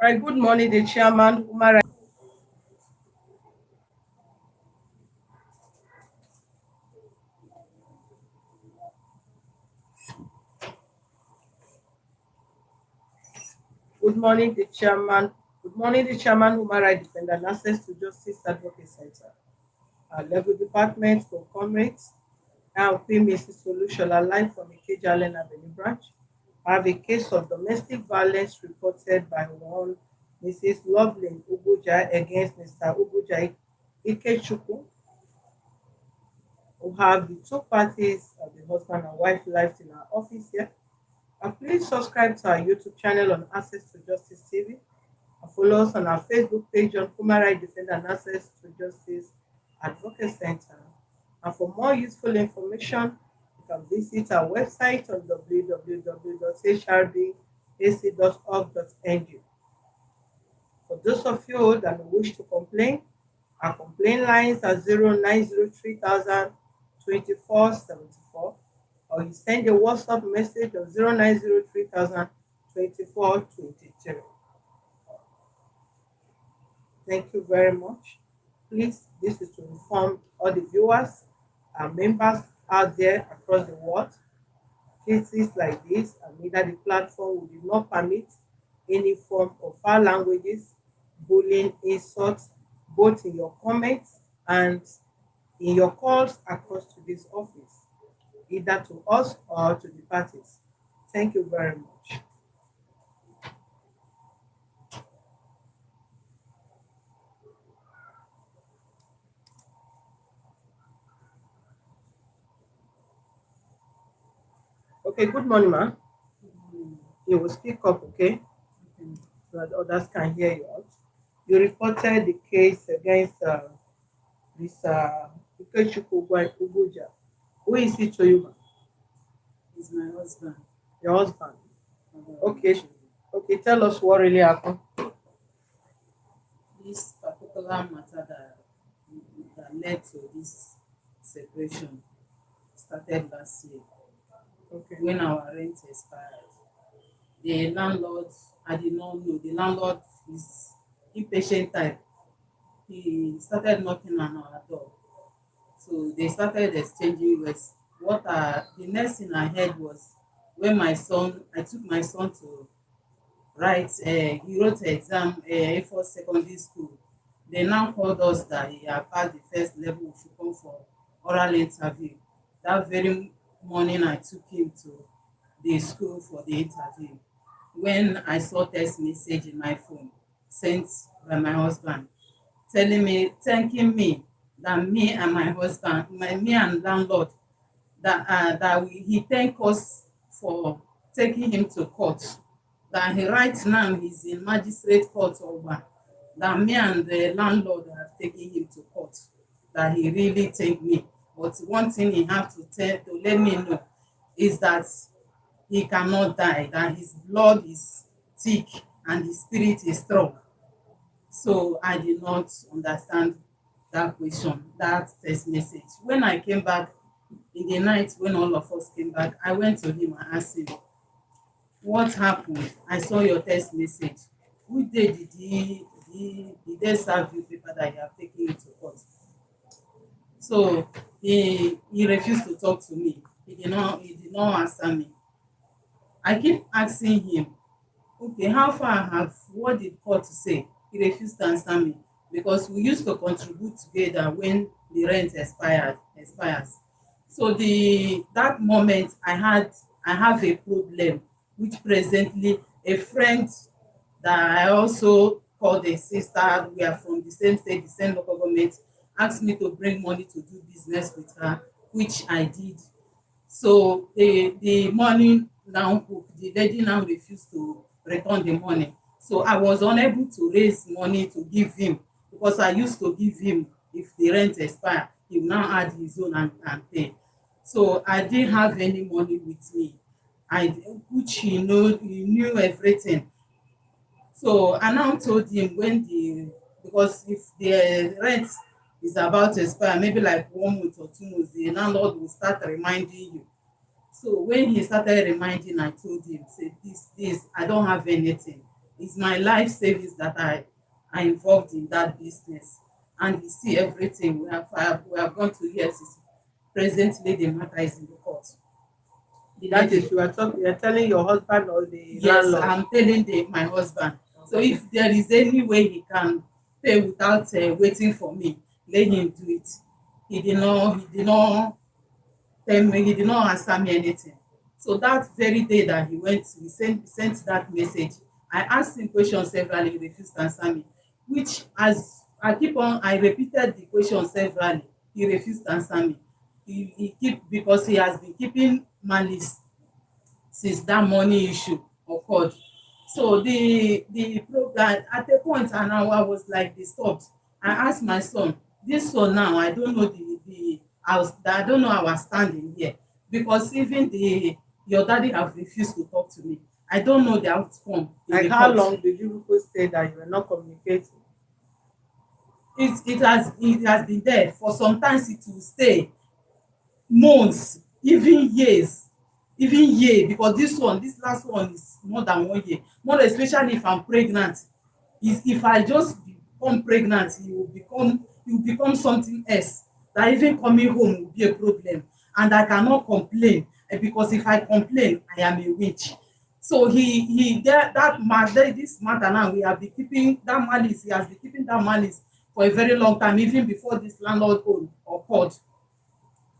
Right, good morning, the chairman, Umar. Good morning, the chairman. Good morning, the chairman, Human Rights Defender, and Access to Justice Advocate Center. Our level department for comrades. Now, Mrs. Solution, live from Ikeja Allen Avenue branch. I have a case of domestic violence reported by one Mrs. Lovelyn Ugwuja against Mr. Ugwuja Ikechukwu, who have the two parties of the husband and wife lives in our office here. And please subscribe to our YouTube channel on Access to Justice TV and follow us on our Facebook page on Human Rights Defender and Access to Justice Advocate Center. And for more useful information, you can visit our website on www.hrdac.org.ng. For those of you that wish to complain, our complaint lines are 0903 2474, or you send a WhatsApp message of 0903 2423. Thank you very much. Please, this is to inform all the viewers and members out there across the world. Cases like this, and neither the platform will not permit any form of foul languages, bullying, insults, both in your comments and in your calls across to this office, either to us or to the parties. Thank you very much. Okay, good morning, ma. You will speak up, okay? So that others can hear you out. You reported the case against this Ikechukwu Ugwuja. Who is it to you, ma? He's my husband. Your husband. Okay. Okay, tell us what really happened. This particular matter that led to this separation started last year Okay. when our rent expired. The landlord, I did not know, the landlord is impatient type. He started knocking on our door. So they started exchanging words. The next thing I heard was when I took my son to he wrote exam for secondary school. They now called us that he had passed the first level, we should come for oral interview. That very morning I took him to the school for the interview. When I saw text message in my phone sent by my husband telling me, thanking me that me and my husband, me and landlord, he thanked us for taking him to court, that he right now he's in magistrate court over, that me and the landlord have taken him to court, that he really thanked me. But one thing he have to let me know is that he cannot die, that his blood is thick and his spirit is strong. So I did not understand that question, that text message. When I came back in the night, when all of us came back, I went to him and asked him, what happened? I saw your text message. Which day did they serve you paper that you have taken into court? So he refused to talk to me. He did not answer me. I keep asking him, okay, how far what did court say? He refused to answer me because we used to contribute together when the rent expires. So that moment I have a problem, which presently a friend that I also called a sister, we are from the same state, the same local government, asked me to bring money to do business with her, which I did. So the money now, the lady now refused to return the money. So I was unable to raise money to give him because I used to give him if the rent expire, he will now add his own and pay. So I didn't have any money with me. I which he knew everything. So I now told him because if the rent is about to expire, maybe like 1 month or 2 months, the landlord will start reminding you. So when he started reminding, I told him, say this, I don't have anything. It's my life savings that I involved in that business. And you see everything. We have gone to years. Presently, the matter is in the court. The That is, lady, you are talking, you're telling your husband or the yes, landlord. I'm telling my husband. So Okay. if there is any way he can pay without waiting for me, let him do it. He did not answer me anything. So that very day that he sent that message. I asked him questions severally, he refused to answer me. Which, as I repeated the question severally, he refused to answer me. He keep because he has been keeping malice since that money issue occurred. So the program at a point, and I was like disturbed. I asked my son, this one now, I don't know I don't know our standing here, because even the your daddy have refused to talk to me. I don't know the outcome in Like the how court. long did you people say that you were not communicating? It has been there for sometimes. It will stay months, even year, because this last one is more than 1 year. More especially if I'm pregnant. If I just become pregnant, he will become something else, that even coming home will be a problem. And I cannot complain, because if I complain, I am a witch. So this matter now, we have been keeping that malice. He has been keeping that malice for a very long time, even before this landlord own occurred.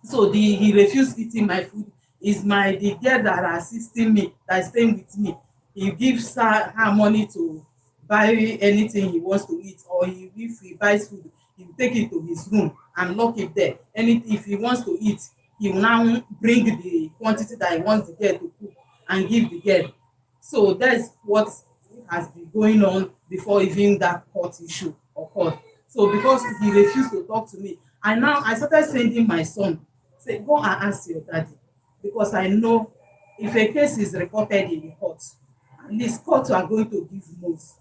So he refused eating my food. Is my the girl that are assisting me, that is staying with me. He gives her money to buy anything he wants to eat, or if he buys food, he will take it to his room and lock it there. If he wants to eat, he will now bring the quantity that he wants the girl to cook and give the girl. So that's what has been going on before even that court issue occurred. So because he refused to talk to me, and now I started sending my son, say, go and ask your daddy, because I know if a case is reported in the court, at least court are going to give most.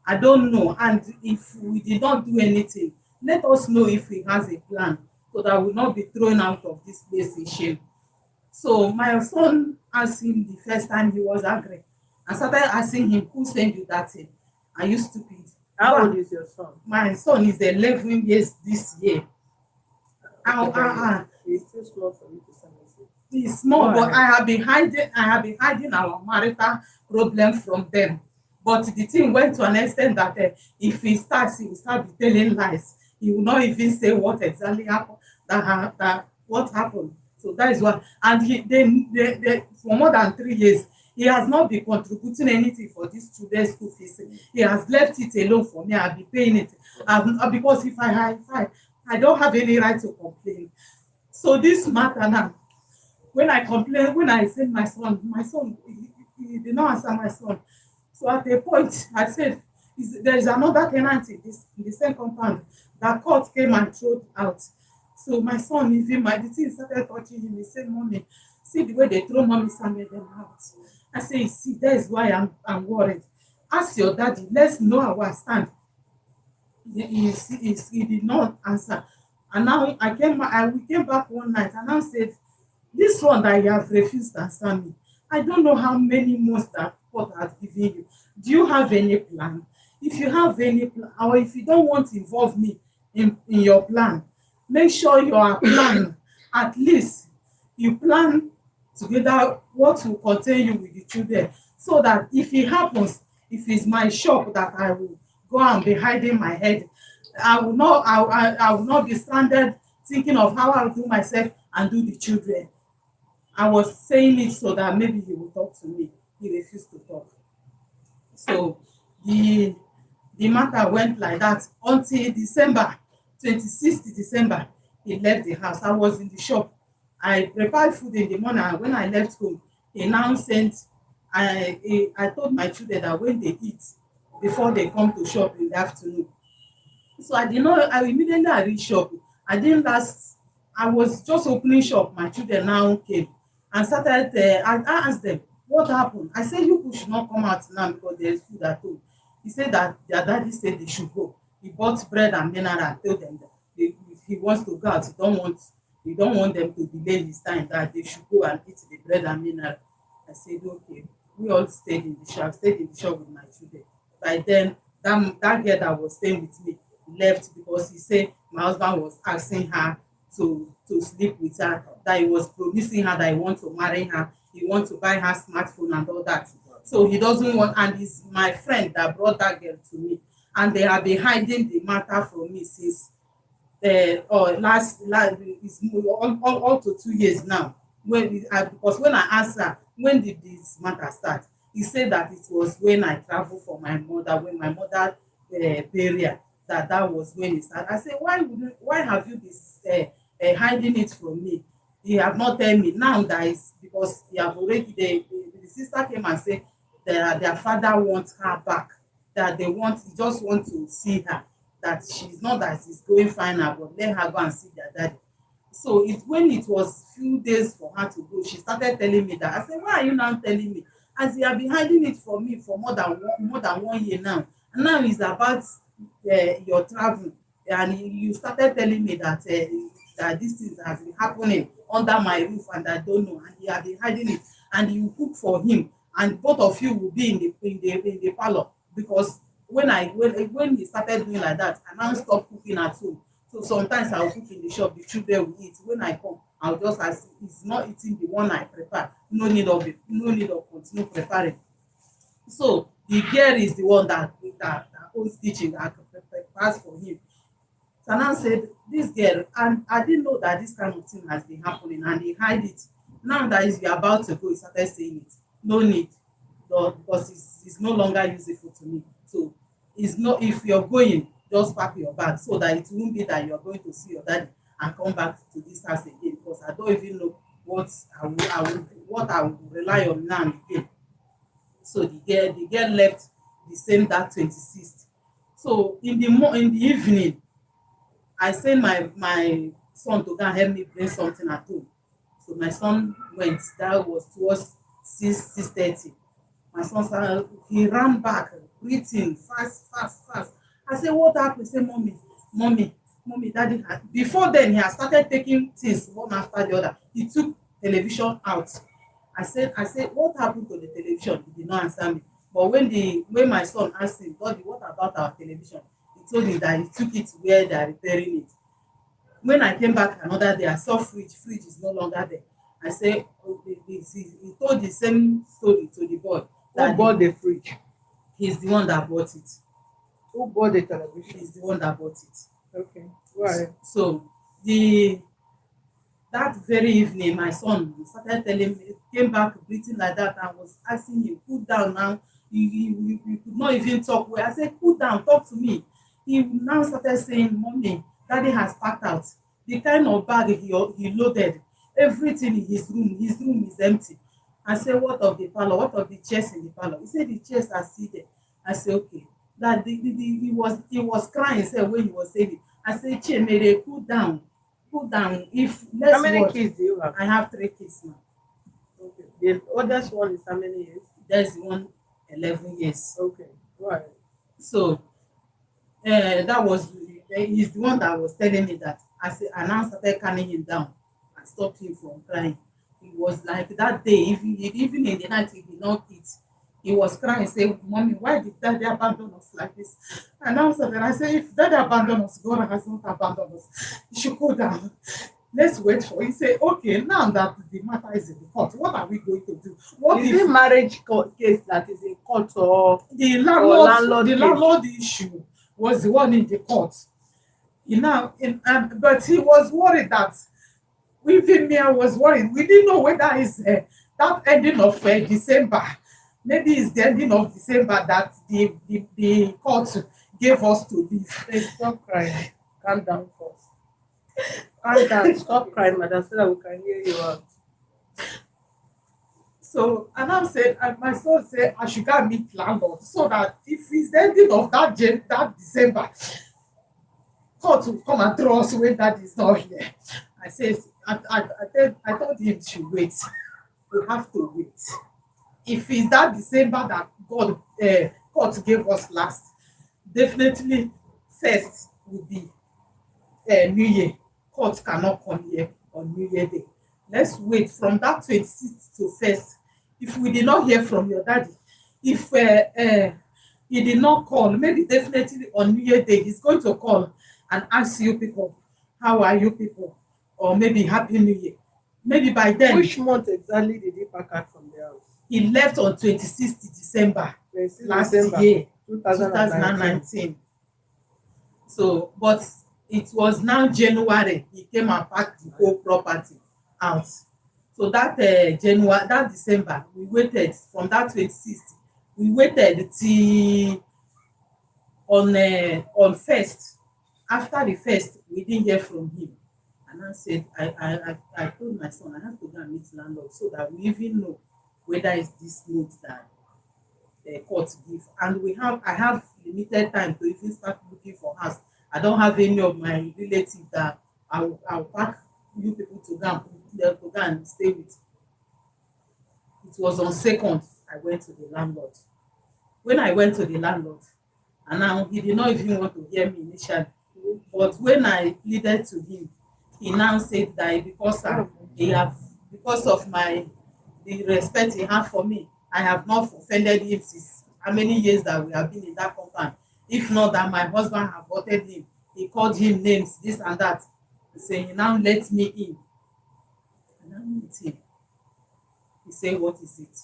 I don't know. And if we did not do anything, let us know if he has a plan, so that we will not be thrown out of this place in shame. So my son asked him the first time, he was angry. I started asking him, who sent you that thing? Are you stupid? How old Go. is your son? My son is 11 years this year. Okay, Ah, but ah, ah. it's too small for you to send message. It's Go small, but ahead. I have been hiding our marital problem from them. But the thing went to an extent that if he will start be telling lies. He will not even say what exactly happened, that what happened. So that is what. And for more than 3 years, he has not been contributing anything for this children's school fees. He has left it alone for me. I'll be paying it. Because if I don't have any right to complain. So this matter now, when I sent my son, he did not answer my son. So at a point, I said, there is another tenant in the same compound that court came and threw out. So my son, even the thing started touching him. He said, Mommy, see the way they throw Mommy Samuel them out. I say, see, that is why I'm worried. Ask your daddy, let's know our stand. He did not answer. And now we came back one night, and I said, this one that you have refused to answer me, I don't know how many months that God has given you. Do you have any plan? If you have any plan, or if you don't want to involve me in your plan, make sure your plan, at least you plan together what will contain you with the children, so that if it happens, if it's my shop that I will go and be hiding my head, I will not be stranded thinking of how I'll do myself and do the children. I was saying it so that maybe he will talk to me. He refused to talk. So the the matter went like that until December 26th December. He left the house. I was in the shop. I prepared food in the morning, and when I left home, he now sent. I told my children that when they eat, before they come to shop in the afternoon. So I did not. I immediately I reach shop. I didn't last. I was just opening shop. My children now came and started. I asked them what happened. I said, you people should not come out now because there is food at home. He said that their daddy said they should go. He bought bread and mineral and told them that if he wants to go out, he don't want them to delay his time, that they should go and eat the bread and mineral. I said, okay. We all stayed in the shop. I stayed in the shop with my children. By then, that girl that was staying with me left because he said my husband was asking her to sleep with her, that he was promising her that he want to marry her, he want to buy her smartphone and all that. So he doesn't want, and it's my friend that brought that girl to me, and they have been hiding the matter from me since or last is all to 2 years now. Because when I asked her when did this matter start, he said that it was when I traveled for my mother, when my mother burial, that was when it started. I said, why have you this hiding it from me? You have not tell me now. That is because you have already, the sister came and said their father wants her back, that he just want to see her, that she's not that she's going fine now, but let her go and see their daddy. So when it was few days for her to go, she started telling me that. I said, why are you now telling me? As you have been hiding it from me for more than 1 year now, and now it's about your travel, and you started telling me that that this thing has been happening under my roof and I don't know, and you have been hiding it, and you cook for him, and both of you will be in the parlor. Because when he started doing like that, I now stop cooking at home. So sometimes I'll cook in the shop, the children will eat. When I come, I'll just ask, it's not eating the one I prepare. No need of continue preparing. So the girl is the one that owns kitchen, that prepares for him. So I now said, this girl, and I didn't know that this kind of thing has been happening, and they hide it. Now that you're about to go, he started saying it. No need, no, because it's no longer useful to me. So it's not, if you're going, just pack your bag so that it won't be that you're going to see your daddy and come back to this house again, because I don't even know what I will rely on now again. So the girl left the same that 26th. So in the evening, I sent my son to go and help me bring something at home. So my son went. That was towards 6:30. My son started, he ran back, breathing fast, fast, fast. I said, what happened? He said, mommy, mommy, daddy. Before then, he had started taking things one after the other. He took television out. I said, what happened to the television? He did not answer me. But when my son asked him, Daddy, what about our television? He told me that he took it where they are repairing it. When I came back another day, I saw fridge is no longer there. I said, oh, he told the same story to the boy. Who bought the fridge? He's the one that bought it. Who bought the television? He's the one that bought it. Okay. Right. So the that very evening, my son started telling me, came back breathing like that, and was asking him, cool down now. You could not even talk well. I said, cool down, talk to me. He now started saying, Mommy, daddy has packed out. The kind of bag he loaded, everything in his room is empty. I said, what of the parlor? What of the chairs in the parlor? He said, the chairs are seated. I said, okay. That he was crying, said, when he was saying it. I said, Chemere, cool down. Cool down. If let's How many watch. kids do you have? I have 3 kids now. Okay. The oldest one is how many years? There's one 11 years. Okay. Right. So that was he's the one that was telling me that. I now started calming him down and stopped him from crying. He was like that day, even in the night, he did not eat. He was crying, saying, Mommy, why did daddy abandon us like this? And now I said, if daddy abandoned us, God has not abandoned us. You should go down. Let's wait for it. He said, okay, now that the matter is in the court, what are we going to do? What Is if it marriage case that is in court or the landlord case? landlord issue was the one in the court? But he was worried that, even me, I was worried. We didn't know whether it's that ending of December. Maybe it's the ending of December that the court gave us to leave. Hey, stop crying. Calm down first. Calm down. Stop crying, madam, so that we can hear you out. So, and I said, and my son said, I should go and meet landlord, so that if it's the ending of that December, court will come and throw us when that is not here. I said, I told him to wait. We have to wait. If it's that December that court gave us last, definitely first will be New Year. Court cannot come here on New Year Day. Let's wait from that 26th to first. If we did not hear from your daddy, if he did not call. Maybe definitely on New Year Day, he's going to call and ask you people, how are you people? Or maybe Happy New Year. Maybe by then, Which month exactly did he pack out from the house? he left on 26th December 26 last December year, 2019. 2019. So, but it was now January, he came and packed the whole property out. So that January, that December, we waited from that 26th, we waited till on first. After the first, we didn't hear from him. And I said, I told my son, I have to go and meet landlord so that we even know whether it's this note that the court give. And I have limited time to even start looking for house. I don't have any of my relatives that I'll pack you people to go and stay with. It was on second I went to the landlord. When I went to the landlord, and now he did not even want to hear me initially, but when I pleaded to him, he now said that he have because of my the respect he have for me, I have not offended him since how many years that we have been in that compound. If not that my husband have aborted him, he called him names, this and that. He say he now let me in. I now meet him. He say, what is it?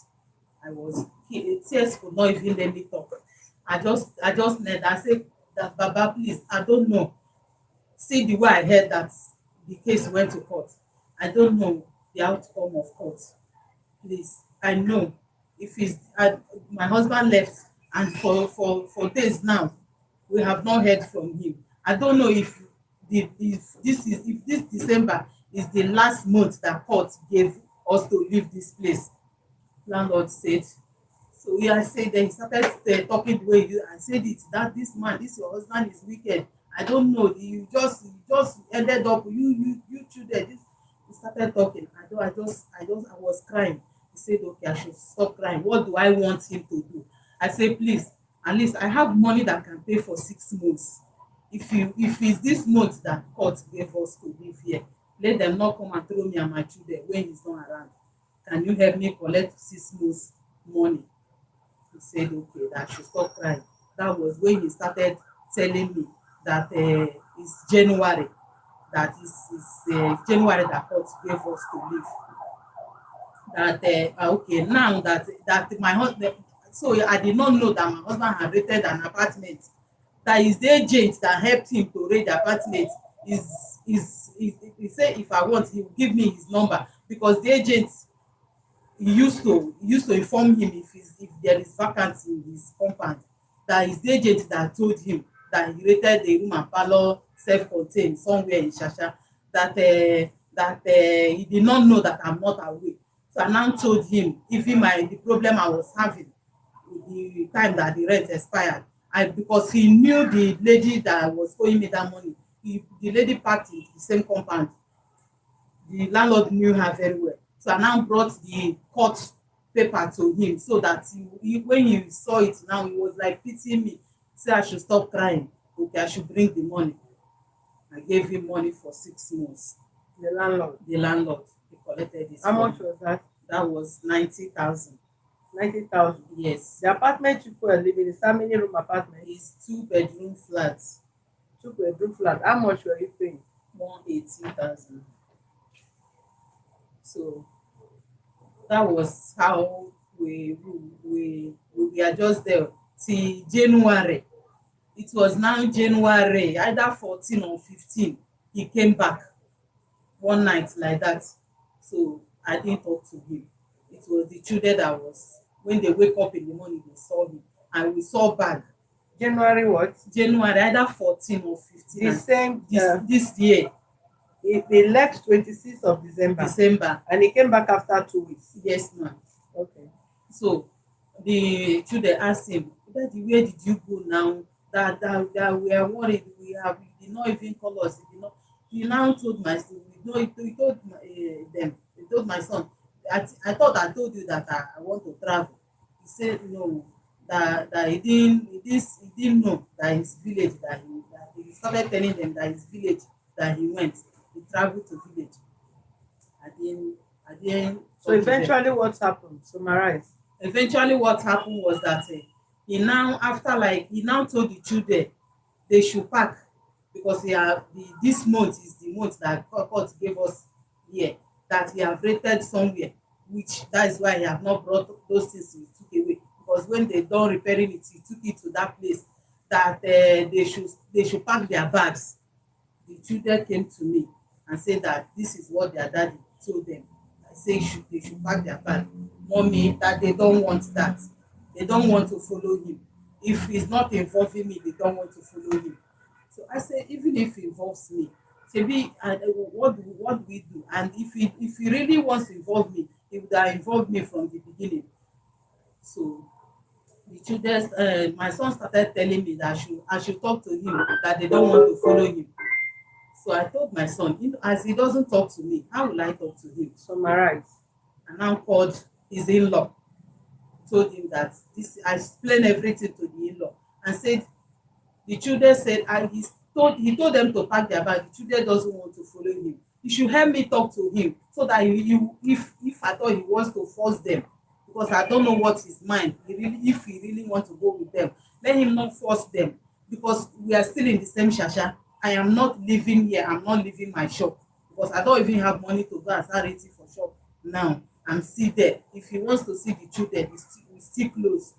Tears could not even let me talk. I just knelt. I say that Baba, please, I don't know. See the way I heard that the case went to court. I don't know the outcome of court. Please, I know if my husband left and for days now we have not heard from him. I don't know if this December is the last month that court gave us to leave this place. Landlord said, so yeah, I said, then he started talking the way I said it, that this man, this your husband is wicked. I don't know, you just ended up, you children, this. He started talking. I was crying. He said, okay, I should stop crying. What do I want him to do? I said, please, at least I have money that can pay for 6 months. If it's this month that court gave us to live here, let them not come and throw me and my children when he's not around. Can you help me collect 6 months money? He said, okay, that I should stop crying. That was when he started telling me that it's January, that is January that court gave us to live. That okay, now that my husband, so I did not know that my husband had rented an apartment. That is the agent that helped him to rent the apartment. He said if I want, he will give me his number because the agent he used to inform him if there is vacancy in his compound. That is the agent that told him that he rented the room and parlour self-contained somewhere in Shasha. That he did not know that I'm not away. So I now told him even the problem I was having with the time that the rent expired. Because he knew the lady that was owing me that money. The lady parked in the same compound. The landlord knew her very well. So I now brought the court paper to him so that when he saw it now, he was like pitying me. Say I should stop crying. Okay, I should bring the money. I gave him money for 6 months. The landlord. The landlord, he collected his How money. much was that? That was 90,000. 90,000. Yes. The apartment you were living is how many room apartment? It's 2 bedroom flats. 2 bedroom flat. How much were you paying? 180,000. So that was how we are just there till January. It was now January, either 14 or 15. He came back one night like that. So I didn't talk to him. It was the children that was when they wake up in the morning, they saw him and we saw bag. January what? January, either 14 or 15. The same. This year. They left 26th of December. And he came back after 2 weeks. Yes, ma'am. Okay. So the children asked him, Daddy, where did you go now? That we are worried. He did not even call us. He now told my son. He told them. He told my son. I thought I told you that I want to travel. He said no. That he didn't know that his village that he started telling them that his village that he went. He traveled to village. I didn't. So eventually what happened? Summarize. Eventually what happened was that He now told the children they should pack because this month is the month that court gave us here, that he have rated somewhere, which that is why he have not brought those things he took away, because when they done repairing it he took it to that place that they should pack their bags. The children came to me and said that this is what their daddy told them. I say they should pack their bag. Mommy, that they don't want that. They don't want to follow him. If he's not involving me, they don't want to follow him. So I say, even if he involves me, maybe what do we do? And if he really wants to involve me, he would have involved me from the beginning. So the children, my son started telling me that I should talk to him, that they don't want to follow him. So I told my son, as he doesn't talk to me, how will I talk to him? Summarize. And now called his in-law, told him that this, I explained everything to the in-law and said, the children said, he told them to pack their bag. The children doesn't want to follow him. You should help me talk to him so that if I thought he wants to force them, because I don't know what his mind, if he really wants to go with them, let him not force them, because we are still in the same shasha. I am not living here. I'm not leaving my shop because I don't even have money to go and start renting for shop now. I'm still there. If he wants to see the children, we still close.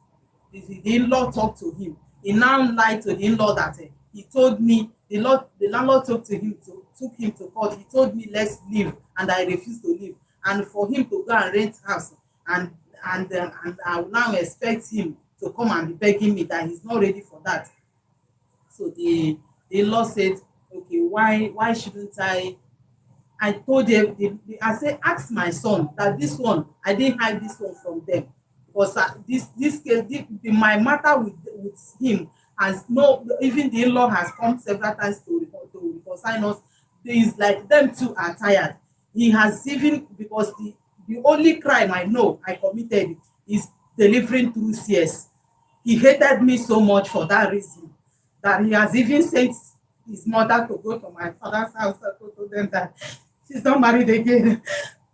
The in-law talked to him. He now lied to the in-law that he told me, the landlord took him to court. He told me let's leave, and I refused to leave. And for him to go and rent house, and and I will now expect him to come and be begging me that he's not ready for that. So the in-law said, okay, why shouldn't I told them, I said, ask my son that this one, I didn't hide this one from them. Because this case, my matter with him has no, even the in-law has come several times to reconcile us. It's like them two are tired. He has even, because the only crime I know I committed is delivering through CS. He hated me so much for that reason that he has even sent his mother to go to my father's house and told them that she's not married again.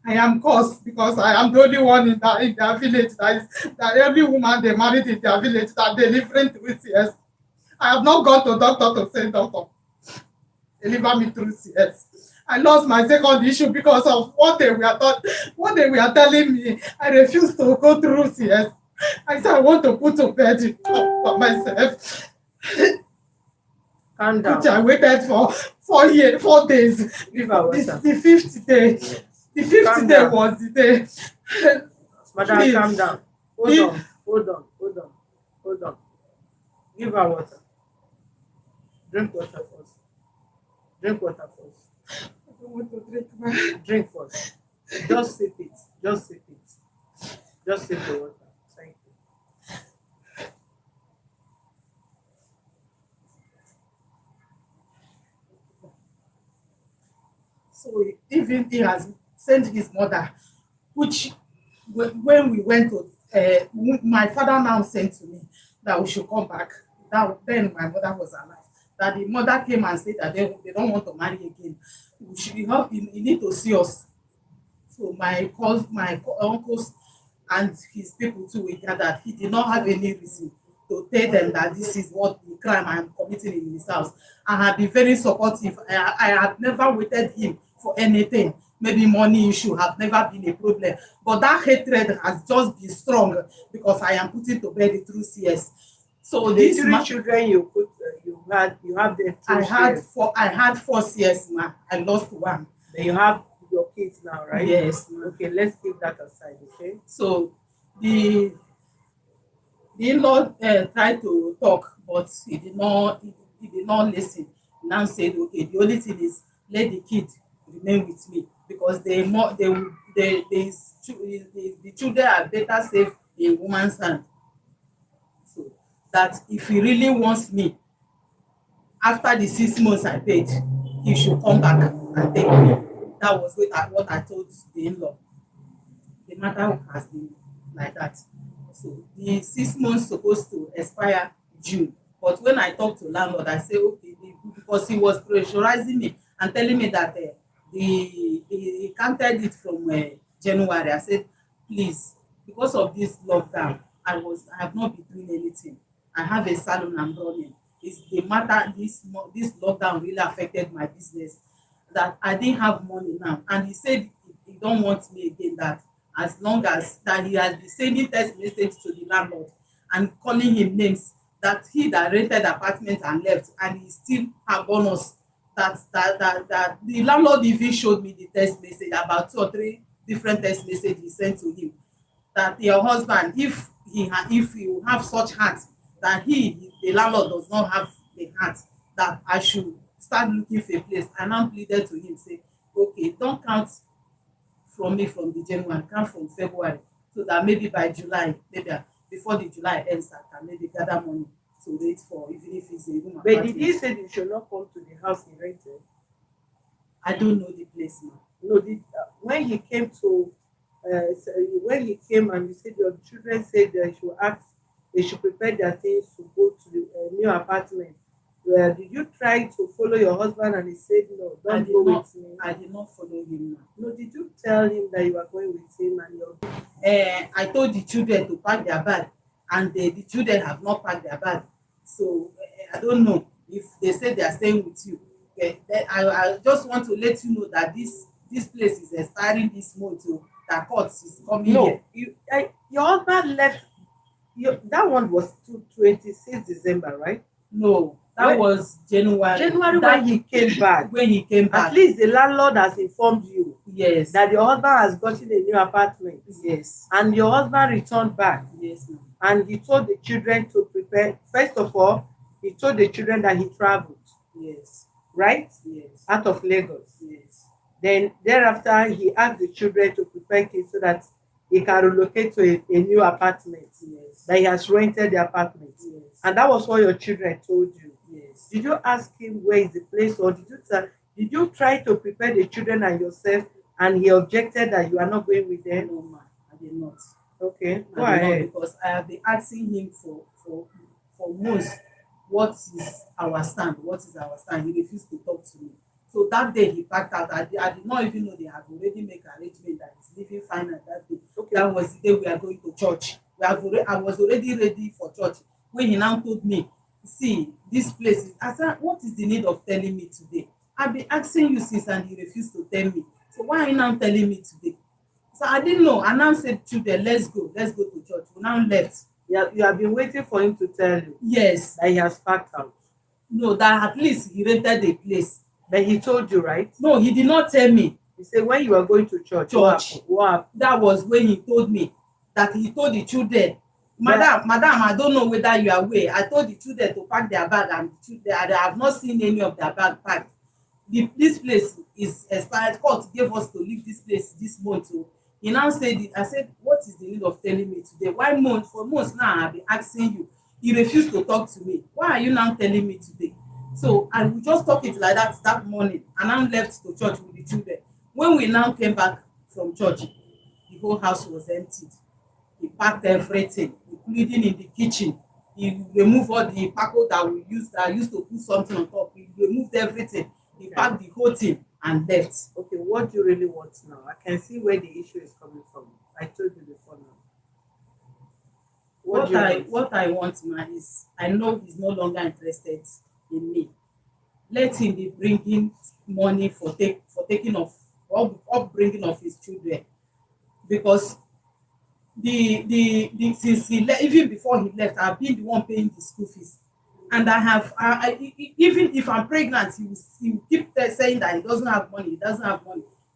I am cursed because I am the only one in their village that every woman they married in their village that delivering through CS. I have not gone to doctor to say, doctor, deliver me through CS. I lost my second issue because of what they were telling me. I refused to go through CS. I said I want to put to bed for myself. Calm down. Which I waited for 4 days. Give her water. The fifth day. The fifth Calm day down. was the day. Madam, Please. calm down. Hold on. Give her water. Drink water first. Drink water first. I don't want to drink my. Drink first. Just sip it. Just sip it. Just sip the water. Thank you. So even he has sent his mother, which when we went to, my father now sent to me that we should come back. Then my mother was alive. That the mother came and said that they don't want to marry again. We should help him. He need to see us. So my uncles and his people too were gathered. He did not have any reason to tell them that this is what the crime I am committing in his house. I have been very supportive. I have never waited him for anything. Maybe money issue have never been a problem. But that hatred has just been strong because I am putting to bed through CS. So The this three children you have them I had shares. I had 4 CS, ma. I lost one. Then you have your kids now, right? Yes, ma. Okay, let's keep that aside, okay? So the in-law tried to talk, but he did not listen. Now said, okay, the only thing is let the kid remain with me because the children are better safe in woman's hand. So that if he really wants me, after the 6 months I paid, he should come back and take me. That was what I told the in-law. The matter has been like that. So the 6 months supposed to expire June. But when I talked to landlord, I say okay, because he was pressurizing me and telling me that he counted it from January. I said, please, because of this lockdown, I have not been doing anything. I have a salon I'm running. It's the matter this lockdown really affected my business, that I didn't have money now. And he said he don't want me again, that as long as that he has been sending text message to the landlord and calling him names, that he that rented apartment and left, and he still have bonus, that the landlord even showed me the text message, about 2 or 3 different text message he sent to him, that your husband, if you have such heart, that the landlord does not have the heart, that I should start looking for a place. And now pleaded to him, say, okay, don't count from me from the January, count from February, so that maybe by July, maybe before the July ends, I can maybe gather money to wait for, even if it's a room But did apartment. he say you should not come to the house he rented? I don't know the place now. No, when he came to, so when he came and you said your children said they should prepare their things to go to the new apartment. Did you try to follow your husband and he said no, don't go with me? I did not follow him now. No, did you tell him that you are going with him and your I told the children to pack their bag, and the children have not packed their bag. So I don't know if they say they are staying with you. Then I just want to let you know that this place is expiring this month. So that court is coming no, here. your husband left that one was 26 December, right? No, that When- was January. January That, when he came back. when he came back. At least the landlord has informed you Yes. that your husband has gotten a new apartment Yes. and your husband returned back. Yes. Ma'am. And he told the children to prepare. First of all, he told the children that he traveled, Yes. right? Yes. Out of Lagos. Yes. Then thereafter, he asked the children to prepare things so that he can relocate to a new apartment. Yes. That he has rented the apartment. Yes. And that was what your children told you. Yes. Did you ask him where is the place, or did you try to prepare the children and yourself, and he objected that you are not going with them? No, ma, I did not. Okay, go I did not, ahead. because I have been asking him for months, what is our stand? What is our stand? He refused to talk to me. So that day he packed out. I did not even know they had already made arrangement that he's leaving final that day. Okay. That was the day we are going to church. I was already ready for church when he now told me, see, this place is, I said, what is the need of telling me today? I've been asking you since and you refused to tell me. So why are you now telling me today? So I didn't know. I now said, children, let's go to church. We now left. You have been waiting for him to tell you Yes. that he has packed out. No, that at least he rented a place. But he told you, right? No, he did not tell me. He said when you are going to church. What happened? That was when he told me, that he told the children, madam, I don't know whether you are aware. I told the children to pack their bag, and I have not seen any of their bag packed. This place is expired. Court gave us to leave this place this month. So he now said it. I said, what is the need of telling me today? Why for months now I have been asking you. He refused to talk to me. Why are you now telling me today? So, and we just talked it like that morning, and I left to church with the children. When we now came back from church, the whole house was emptied. He packed everything, including in the kitchen. He removed all the packo that we used. I used to put something on top. He removed everything. He packed the whole thing and left. Okay, what do you really want now? I can see where the issue is coming from. I told you before now. What I want now is, I know he's no longer interested in me. Let him be bringing money for taking of upbringing of his children, because the since even before he left, I've been the one paying the school fees, and even if I'm pregnant, he will keep saying that he doesn't have money.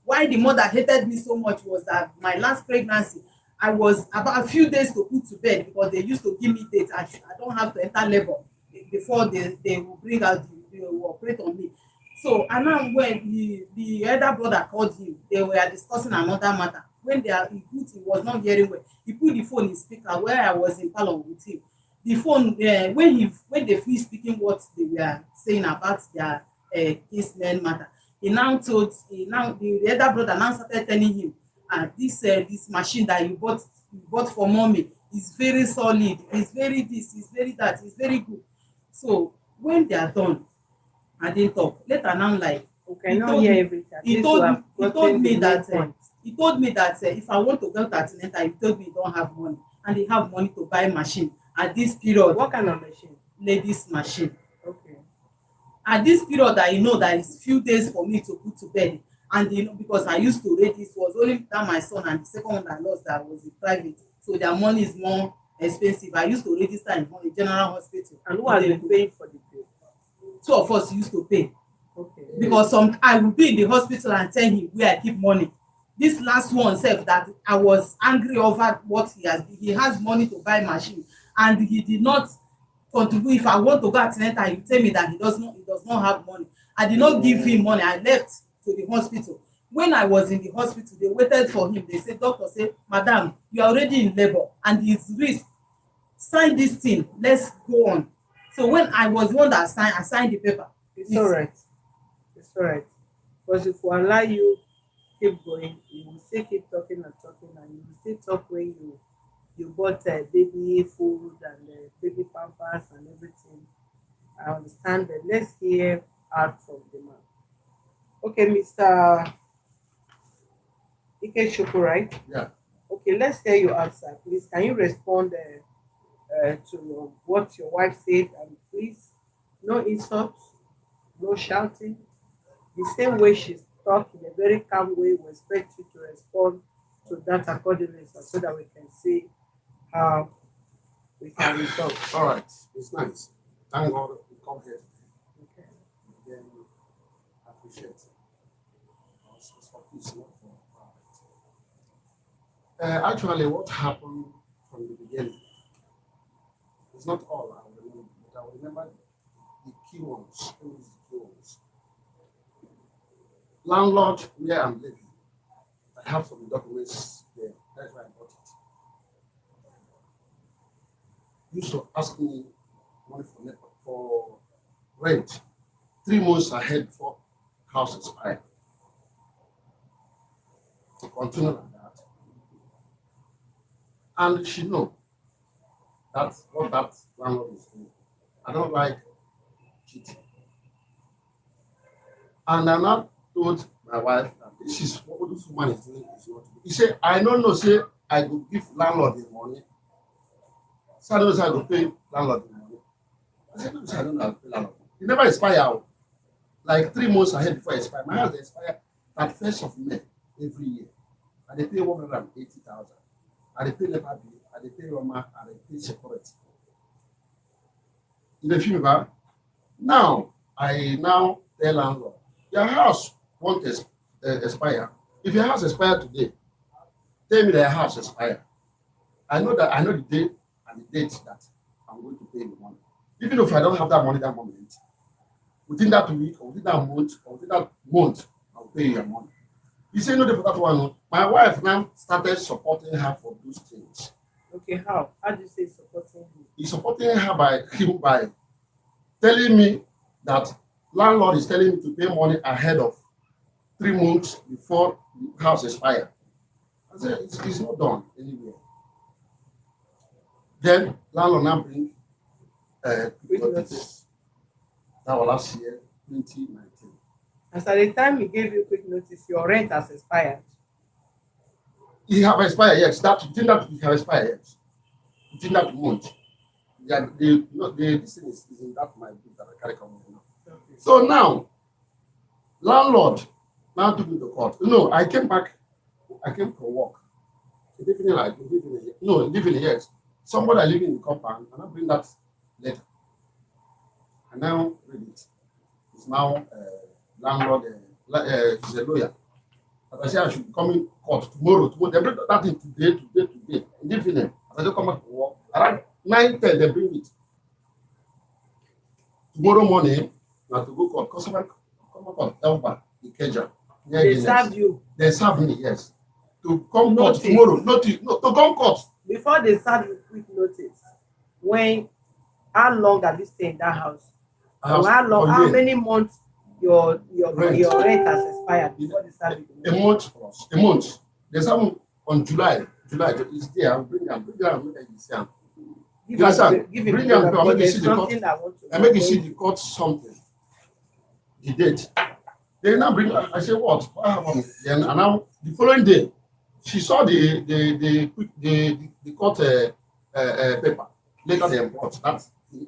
Why the mother hated me so much was that my last pregnancy, I was about a few days to put to bed, because they used to give me dates. I don't have to enter labor before they will bring out they will operate on me. So, and now when the elder brother called him, they were discussing another matter. When he was not hearing well, he put the phone in speaker where I was in parlor with him. The phone, when they finished speaking what they were saying about their caseman matter, the elder brother now started telling him, this machine that you bought for mommy is very solid, it's very this, it's very that, it's very good. So when they are done, I didn't talk. Later now, like, okay, not hear everything. He told me that if I want to go to Tenant, he told me he don't have money. and they have money to buy machine at this period. What kind of machine? Ladies machine. Okay. At this period that that is few days for me to put to bed, and because I used to rate, this was only that my son and the second one I lost that was in private, so their money is more expensive. I used to register in a general hospital. And who has been paying for the bill? Two of us used to pay. Okay. Because I will be in the hospital and tell him where I keep money. This last one self that I was angry over what he has money to buy machine, and he did not contribute. If I want to go at Tenant, he tell me that he does not have money. I did not give him money. I left to the hospital. When I was in the hospital, they waited for him. They said, doctor say, madam, you are already in labor and it's risk. Sign this thing. Let's go on. So when I was the one that I signed the paper. It's all right. It's all right. Because if we allow you keep going, you will still keep talking and talking, and you will still talk when you bought baby food and baby pampers and everything. I understand that. Let's hear out from the man. Okay, Mr. Ike Shoko, right? Yeah. Okay, let's hear your answer. Please, can you respond to what your wife said? And please, no insults, no shouting. The same way she's talking in a very calm way, we expect you to respond to that accordingly so that we can see how we can resolve. All right. It's nice. Thank God we come here. Okay. Then appreciate it. It's for peace, not for pride. Actually, what happened from the beginning is not all I will remember, but I will remember the key ones. Those key ones. Landlord, where I'm living, I have some documents there. That's why I bought it. Used to ask me money for rent 3 months ahead before house expired. To continue like that. And she know that's what that landlord is doing. I don't like cheating. And I now told my wife that this is what this woman is doing is not. He said, I don't know, say I could give landlord the money. So I don't know, say I could pay landlord the money. I said, no, I don't know how to pay landlord. It never expire. Like 3 months ahead before it expire. My house expire at 1st of May every year. And they pay 180,000. And they pay NEPA bill, and they pay Roma, and they pay security. In the future, now I now tell landlord, your house won't expire. If your house expire today, tell me that your house expire. I know the day and the date that I'm going to pay the money. Even if I don't have that money that moment, within that week or within that month or within that month, I'll pay your money. He said no for that one. My wife now started supporting her for those things. Okay, how? How do you say supporting him? He's supporting her by telling me that landlord is telling me to pay money ahead of 3 months before the house expires. I said it's not done anywhere. Then landlord now bring notice. That was last year, 2019. As at the time he gave you quick notice, your rent has expired. It have expired, yes. Within that it have expired, yes. Within that month. This thing is in that my book that I carry come now. Okay. So now, landlord now took me to court. No, I came from work. Living here. Somebody living in the compound, and I bring that letter. And now read it. It's now landlord, he's a lawyer. As I said, I should come in court tomorrow. They bring that in today. In the evening, as I don't come back to work, around 9:10, they bring it. Tomorrow morning, now to go court, customer come court, Elba, Ikeja. They serve you. They serve me, yes. To come court tomorrow. To come court. Before they serve you quick notice, how long have you stayed in that house? How many months your rent has expired before they serve you? A month plus. A month. There's some on July is there. I'll bring them. Give them. Bring them. I make you see the court. I make you see the court something. The date. They now bring. I say what? What happened? Then and now the following day, she saw the court paper later than brought that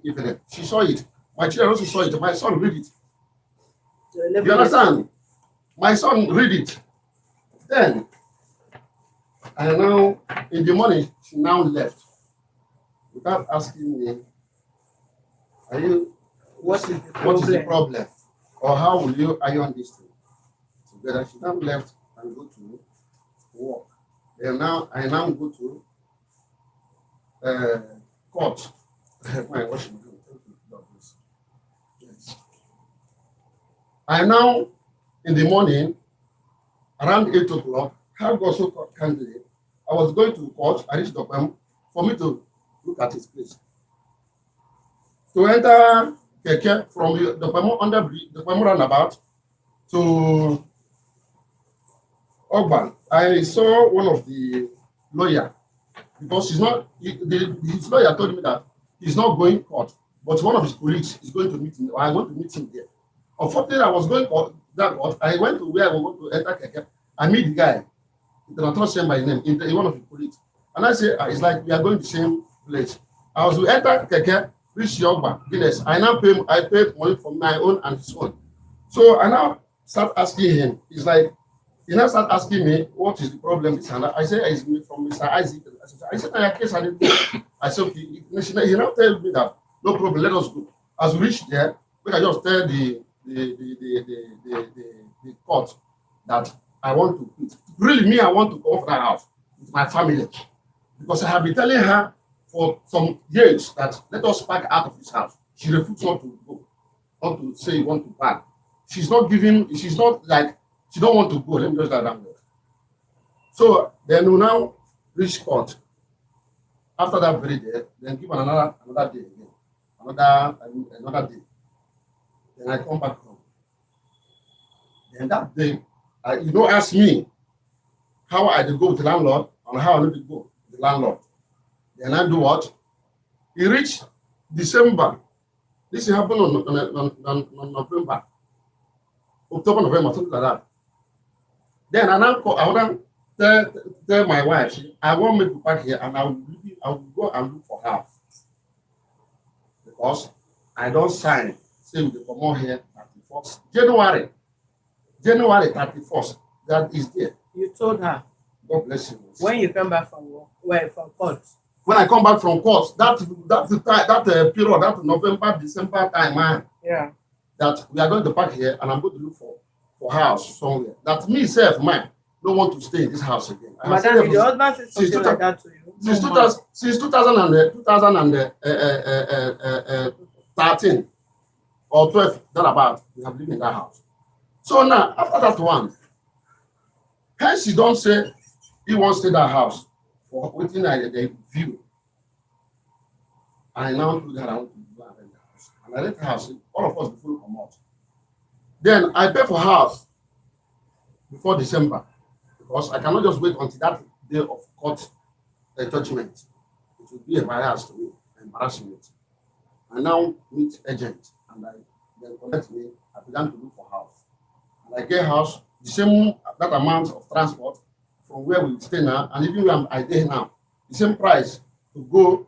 evening. She saw it. My children also saw it. My son read it. You understand? My son read it. Then, and now in the morning, she now left without asking me, "Are you? What is the What is the problem? problem? Or how will you iron this thing together?" She now left and go to work. Then now I now go to court. What should we do? Thank you, God bless. Yes. I now in the morning around 8 o'clock, how God so kindly, I was going to court. I reached Dopam for me to look at his place. To enter Keke from the Pemo under the Pemo roundabout to Ogban, I saw one of the lawyer because his lawyer told me that he's not going court, but one of his colleagues is going to meet him. I want to meet him there. Unfortunately, I was going that court. I went to where I was going to enter Keke. I meet the guy. He did not say my name. In one of his colleagues, and I say it's like we are going to the same place. I was to enter Keke. Reach Ogban, Guinness. I pay money for my own and his own. So I now start asking him. He's like, he now start asking me, what is the problem with Hannah? I say, it's from Mr. Isaac. I said, I case I didn't go. I said, okay. He now tell me that no problem, let us go. As we reach there, we can just tell the court that I want to quit. Really, me, I want to go off that house with my family. Because I have been telling her for some years that let us pack out of this house. She refused not to go, not to say you want to pack. She's not like, she don't want to go. Let me just that down there. So then we now reach court. After that very day, then give another day again. Another day. Then I come back home. Then that day, ask me how I did go with the landlord and how I need to go with the landlord. Then I do what? He reached December. This happened on November. October, November, something like that. Then I want to tell my wife, I want me to park here and I will go and look for her. Because I don't sign, say we come on here 31st. January 31st. That is there. You told her. God bless you. When you come back from work, from court. When I come back from court, that period, that November, December time, man. Yeah. That we are going to park here and I'm going to look for house somewhere. That me self, man, don't want to stay in this house again. Madam, did your husband say something like that to you? Since 2013 or 12, that about, we have lived in that house. So now, after that one, hence he don't say he wants to stay that house for waiting at the view. I now do that I want to go and rent the house. And I rent the house, all of us before we come out. Then I pay for house before December because I cannot just wait until that day of court judgment. It will be a bias to me, embarrassment. I now meet agent and then connect me. I began to look for house. And I get house, the same that amount of transport from where we stay now, and even where I stay now, the same price to go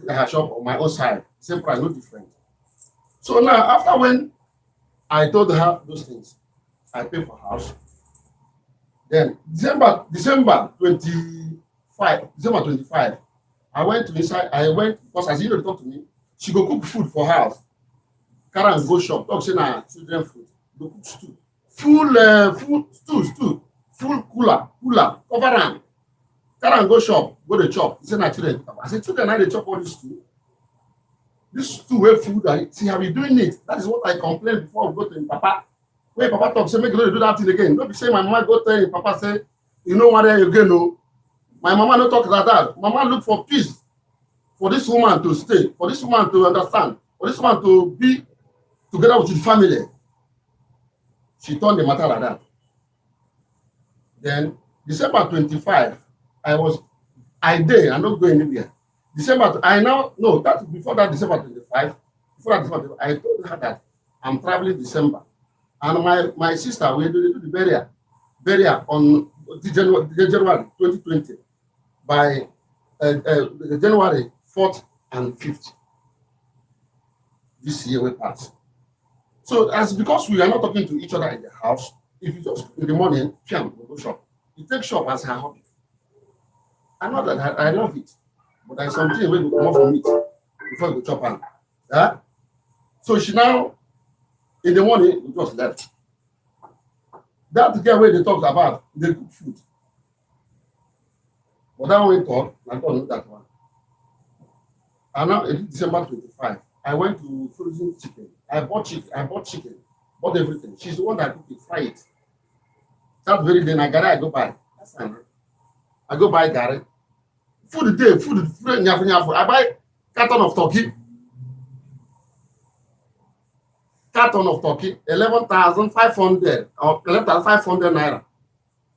to the shop on my own side, the same price, no different. So now, after when I told her those things, I pay for house. Then December 25, I went because as you know, they talk to me, she go cook food for house. Carry and go shop, talk say na children food, go cook stew. Full stew, full cooler, cover am. Carry and go shop, go the chop. He say na children. I say children now they chop all this stew. This stew wey food, see how we doing it. That is what I complained before we go to him papa. When papa talk, say make you no do that thing again. Don't be say my mama go tell him papa say, you know what there again, no. My mama no talk like that. Mama look for peace, for this woman to stay, for this woman to understand, for this woman to be together with the family. She turned the matter like that. Then December 25, I'm not going anywhere. That's before that December 25. I told her that I'm traveling December. And my sister, we do the burial on January 2020 by January 4th and 5th. This year we pass. So as because we are not talking to each other in the house, if you just in the morning, we go shop. You take shop as her hobby. I know that I love it, but there's something we go come from it before you go chop am. Yeah? So she now in the morning we just left. That girl where they talked about, they cook food. But that one we talk, I don't know that one. And now in December 25, I went to frozen chicken. I bought chicken, bought everything. She's the one that cooked it, fry it. That very day, I go buy. That's fine. I go buy Gary. Food, I buy carton of turkey. Carton of turkey, 11,500 or 11,500 naira.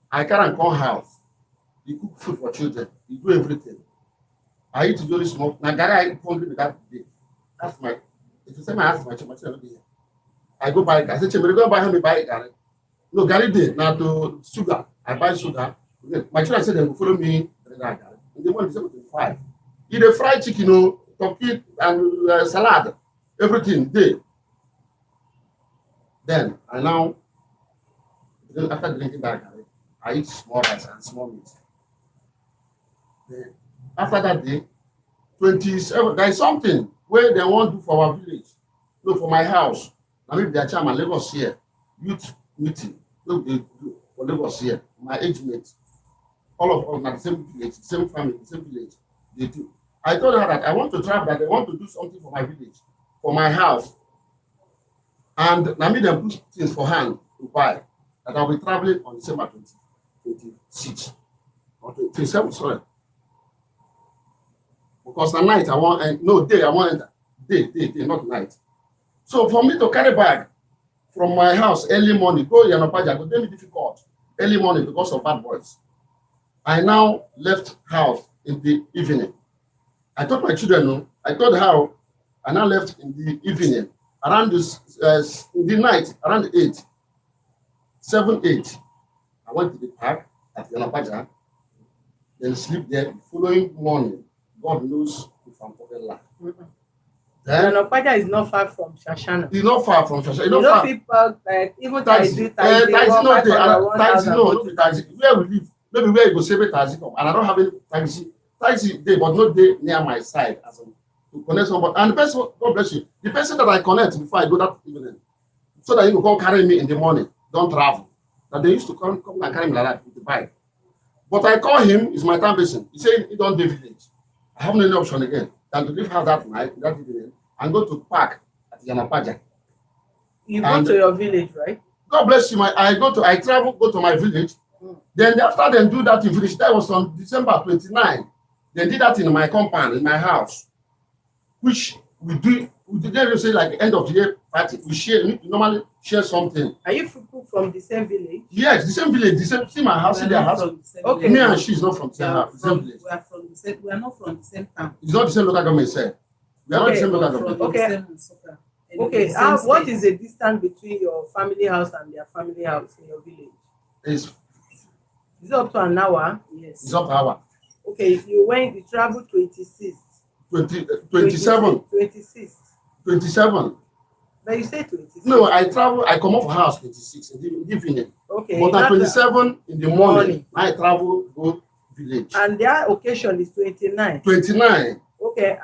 I carry and come house. You cook food for children. You do everything. I eat very small. Now, Gary, I hungry with that day. That's my. If you say my house, my child will be here. I go buy. I say, "Chimere, go buy me buy Gary." No, Gary day. Now to sugar. I buy sugar. My children say they will follow me. In the morning, 7:25. Eat a fried chicken, turkey and salad, everything day. Then after drinking that Gary, I eat small rice and small meat. Then after that day, 27. There is something where they want to do for our village. No, for my house. I mean, their chairman Lagos here, youth meeting. Look, they do for Lagos here. My age mates, all of us are the same village, the same family, the same village. They do. I told her that I want to travel, that they want to do something for my village, for my house. And I made them put things for hand to buy. That I'll be traveling on December 26 or 27, sorry. Because the night I want, no day I want enter. Day, not night. So for me to carry bag from my house early morning, go Yanopaja, go very difficult early morning because of bad boys. I now left house in the evening. I told my children, no, I told her I now left in the evening around this in the night around 8, 7, 8. I went to the park at Yanopaja, then sleep there. The following morning, God knows if I'm talking lie. Then Yanopaja is not far from Shashana. It's not far from Shashana. You know people even taxi, where we live, maybe where you go save a taxi from, and I don't have any taxi day, but no day near my side as to connect somebody. And the person, God bless you, the person that I connect before I go that evening, so that he will come carry me in the morning, don't travel. That they used to come and carry me like that with the bike. But I call him, it's my time person. He said he don't do village. I have no any option again than to leave house that night, that evening, and go to park at Yanopaja. You go to your village, right? God bless you. I travel, go to my village. Then after they do that in village, that was on December 29. They did that in my compound, in my house, which we didn't say like end of the year party. We normally share something. Are you people from the same village? Yes, the same village, see my house, see their house. Okay. Me and she is not from the same house, the same village. We are not from the same town. It's not the same local government, sir. We are not the same local government. Okay, what is the distance between your family house and their family house in your village? Is it up to an hour? Yes. It's up to an hour. Okay, you traveled 26. 27. 26. 27. But you say 26. No, I come off house 26 in the evening. Okay. But at 27 in the morning, I travel go village. And their occasion is 29. 29. Okay,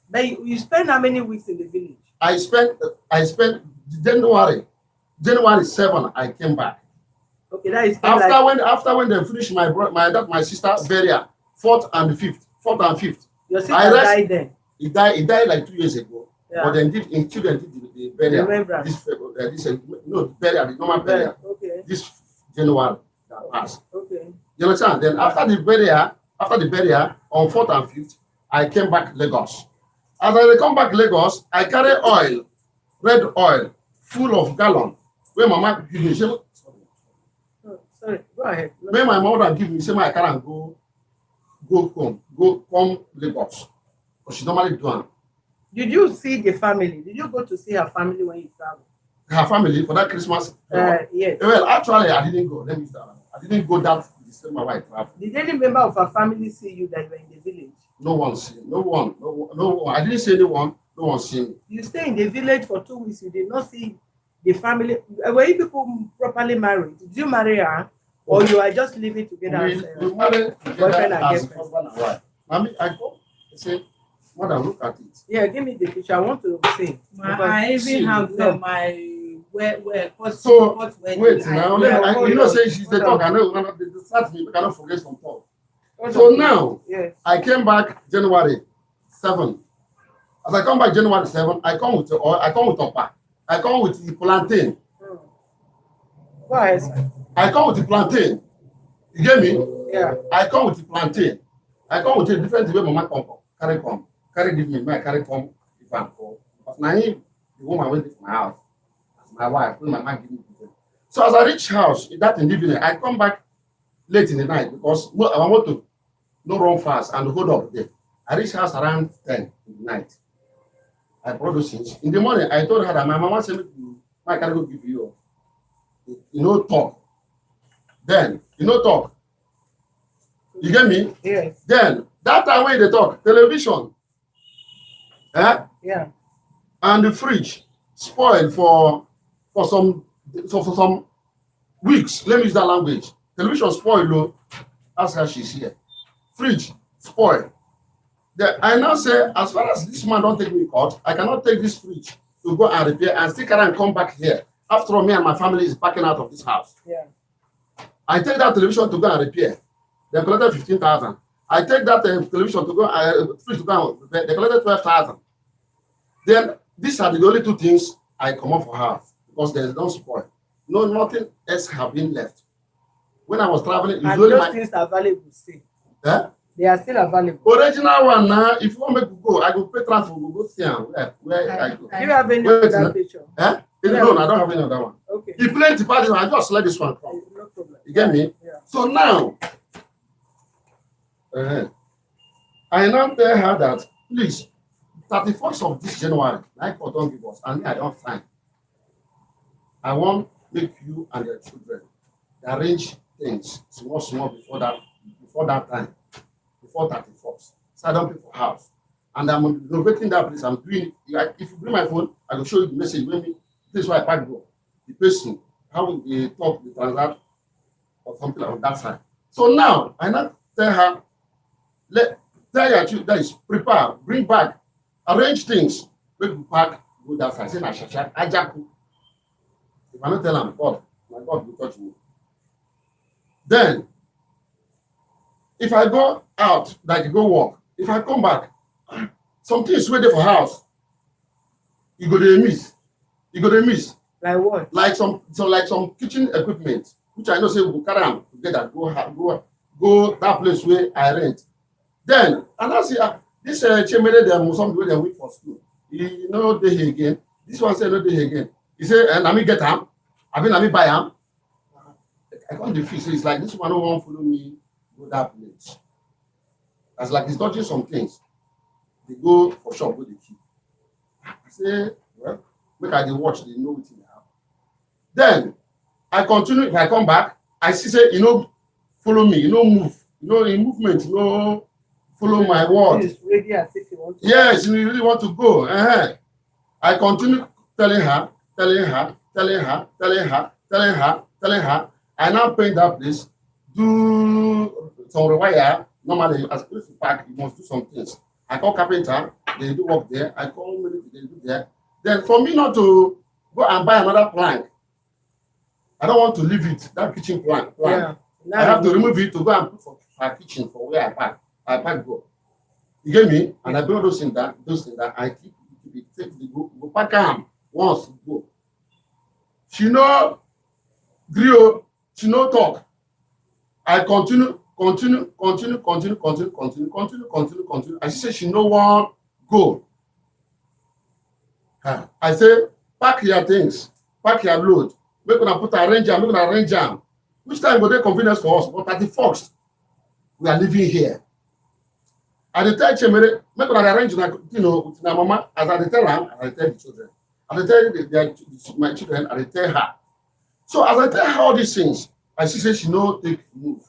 but you spend how many weeks in the village? I spent January 7, I came back. Okay, that is after when they finished my sister burial, 4th and 5th. Your sister died then. He died like 2 years ago. Yeah. But then children did the burial. The normal burial. Okay. This January that passed. Okay. You understand? Then after the burial on 4th and 5th, I came back Lagos. As I come back Lagos, I carry oil, red oil, full of gallon. Where Mama give me, sorry, go ahead. When my mother give me, say my car and go come Lagos. But she normally do it. Did you see the family? Did you go to see her family when you traveled? Her family for that Christmas? Yes. Well, actually, I didn't go. Let me start. I didn't go that December why I traveled. Did any member of her family see you that you were in the village? No one see. No one. No one. I didn't see anyone. No one see me. You stay in the village for 2 weeks. You did not see the family. Were you people properly married? Did you marry her, or you are just living together? We married boyfriend together and as girlfriend? husband and wife. I go. I say, madam, look at it. Yeah, give me the picture. I want to see. I even have no. my where So wait wait now. You know, say she's the talk. I know they start me. I cannot forget some talk. So now, yes. I came back January 7. As I come back January 7, I come with oil, I come with oppa, I come with the plantain. Go ahead, sir. I come with the plantain. You get me? Yeah. I come with the plantain. I come with a different way mama come. Carry give me, my carry come if I'm for. But now the woman went to my house. As my wife, when my man give me the. So as I reach house, that in the evening, I come back late in the night because I want to no run fast and hold up there. I reach house around 10 in the night. I brought those things. In the morning, I told her that my mama said, I can go give you, talk. Then, talk. You get me? Yes. Then, that time when they talk, television, Yeah. and the fridge spoiled for some weeks. Let me use that language. Television spoiled, low. Ask her she's here. Fridge spoiled. I now say, as far as this man don't take me court, I cannot take this fridge to go and repair and still carry and come back here. After all, me and my family is backing out of this house. Yeah. I take that television to go and repair. They collected 15,000. I take that television to go, fridge to go and repair. They collected 12,000. Then these are the only two things I come up for house because there's no spoil. No, nothing else have been left. When I was traveling, and those things are valuable still. They are still available. Original one now, if you want me to go, I go pay transfer, we go see where I go. Do you have any other picture? No, I don't have any other one. Okay. He plenty parties, I just let this one come. No problem. You get me? Yeah. So now, I now tell her that, please, 31st of this January, like for don't give us, and I don't sign. I want make you and your children arrange things small before that time. Before 31st. So I don't pay for house. And I'm renovating that place. I'm doing like if you bring my phone, I will show you the message. Maybe this is why I pack go. The person, how we talk, the transact, or something on that side. So now I not tell her, tell your children that is prepare, bring back, arrange things, make you pack, go that side. Say na shasha, ajaku. If I not tell them, God, my God will touch me. Then if I go out, like go work, if I come back, something is waiting for house. You go to miss. Like what? Like some kitchen equipment, which I know say we go carry them together, go that place where I rent. Then and I see this chemere them some way they wait for school. You know they here again. This one say no they here again. He say and let me get them. Let me buy them. I can't defeat. So it's like this one don't want to follow me. Go that place. As like he's dodging some things. They go for shop with the key. I say, well, make I watch, they know what they have. Then I continue. If I come back, I see say, follow me, move. In movement, follow my word. He's ready as if he wants to. Yes, you really want to go. I continue telling her. I now paint that place. Do some rewire. Normally, as close to park, you must do some things. I call carpenter, they do work there. I call military, they do there. Then for me not to go and buy another plank, I don't want to leave it, that kitchen plank. Yeah. I have to remove it to go and put for our kitchen for where I park. I park go. You get me? And I build those things that I keep it, take the go park am once go. She no grill, she no talk. I continue. I say she no want go. I say pack your things, pack your load. Make una put arrange am. Which time go dey convenience for us? But at the first, we are living here. I dey tell Chemere, make una arrange with my mama. As I dey tell am, as I tell the children, as I tell my children, I dey tell her. So as I tell her all these things, I see say she no take move.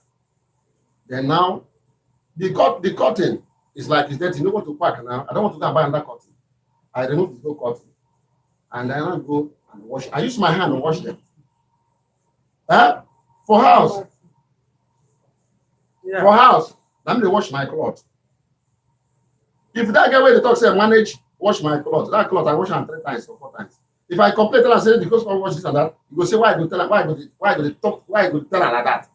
Then now the curtain is like it's dirty. You know what to pack now. I don't want to go and buy another curtain. I remove the whole curtain and then I go and wash. I use my hand and wash them. Huh? For house. Yeah. For house. Let me wash my clothes. If that guy where they talk say manage wash my clothes, that cloth I wash them 3 times or 4 times. If I complain tell her say because I wash this and that, you go say why I go tell her why I go tell her like that.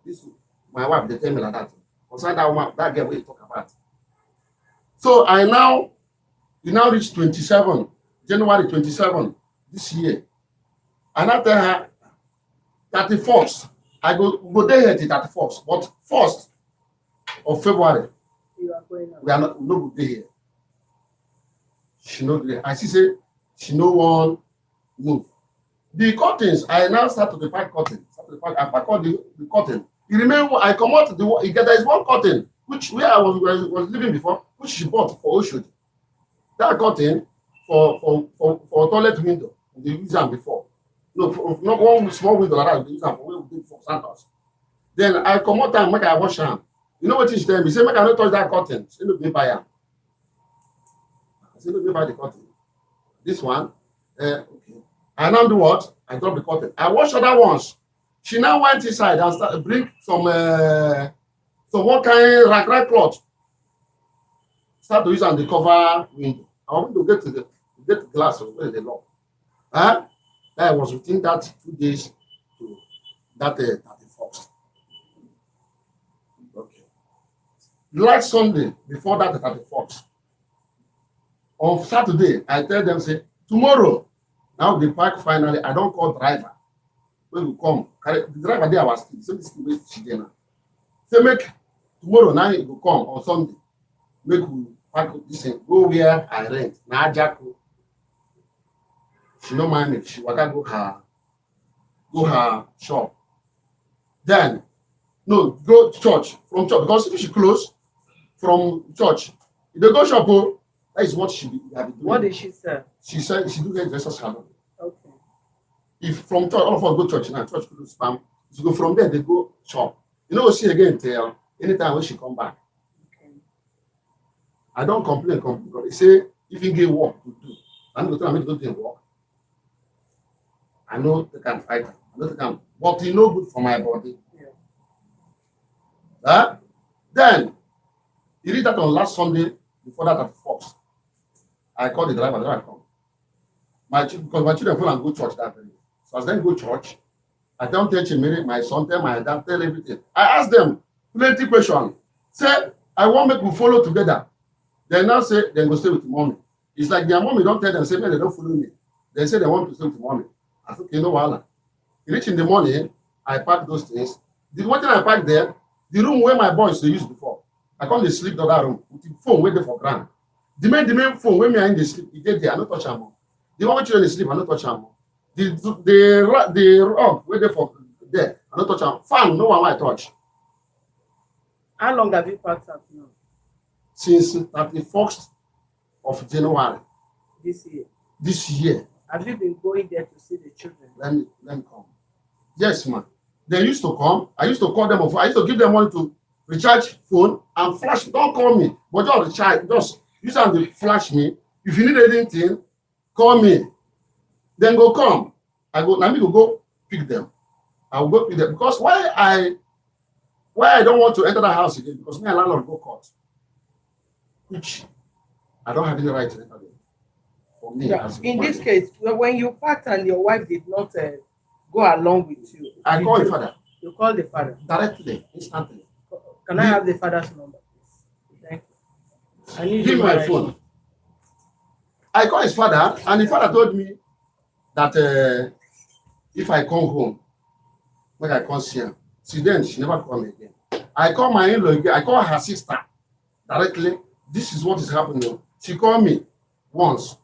This my wife they tell me like that. Concern that woman, that girl we talk about. So you now reach 27, January 27 this year. And I tell her 31st, I go there here till 31st, but 1st of February, You are going out. we no go dey here. She no gree. I see say she no wan move. The curtains, I now start to the pack curtain. I pack all the curtain. You remember I come out there is one curtain which where I was living before, which she bought for Oshodi. That curtain for toilet window, they use them before. No, not one small window like that, they use them for where we did for Santos. Then I come out and make I wash them. You know what she tell me? Say make I not touch that curtain. Say no, me buy am. I say no, me buy the curtain. This one, okay. I now do what? I drop the curtain. I wash other ones. She now went inside and start bring some one kind rag cloth. Start to use on the cover window. I want to get the glass where they lock. Huh? That was within that 2 days to that 31st. Okay. Last Sunday before that 31st. On Saturday, I tell them say tomorrow. Now the park finally. I don't call driver. When we come, the driver there was still this way she dey now. Say make tomorrow now he go come on Sunday. Make we pack this thing, go where I rent. Na Ajako. She no mind me. She waka go her shop. Then no go to church from church because if she close from church, if they go shop, oh, that is what she be doing. What did she say? She said she do hairdresser salon. Okay. If from church, all of us go church now, church could spam. So go from there, they go shop. You know what she again tell anytime when she come back. Okay. I don't complain. They say if you get work to do, I'm going to tell me to do work. I know they can fight. I know they can, but it's no good for my body. Yeah. Huh? Then you read that on last Sunday before that at Fox. I called the driver come. Because my children fall and go church that day. So as they go church, I don't tell Chimere, my son, tell my dad, tell everything. I ask them plenty question. Say, I want make we follow together. They now say they go stay with mommy. It's like their mommy don't tell them, say, man, they don't follow me. They say they want to stay with mommy. I said, okay, no wahala. Reach in the morning, I pack those things. The one thing I pack there, the room where my boys they used before. I come to sleep in that room with the phone waiting for ground. The main phone when me are in the sleep, you get there, I don't touch them. The one which you in the sleep, I don't touch them. The rug waiting for there, I don't touch them. Fan, no one I touch. How long have you packed up now? Since 31st of January This year. this year. Have you been going there to see the children? Let me come. Yes, man. They used to come. I used to call them. I used to give them money to recharge phone and flash. Don't call me, but just recharge. Just use them to flash me. If you need anything, call me. Then go come. I go. Let me go pick them. I will go pick them because why I don't want to enter the house again because me and landlord go court, which I don't have any right to enter there. For me, Yeah. as a In this man. case, when you packed and your wife did not go along with you, I call the father You call the father. directly, instantly. Can I have the father's number, please? Thank you. I need Give your my right. phone. I call his father, and the father told me that if I come home, when I come see her, see then she never call me again. I call my in-law again. I call her sister directly. This is what is happening. She called me once.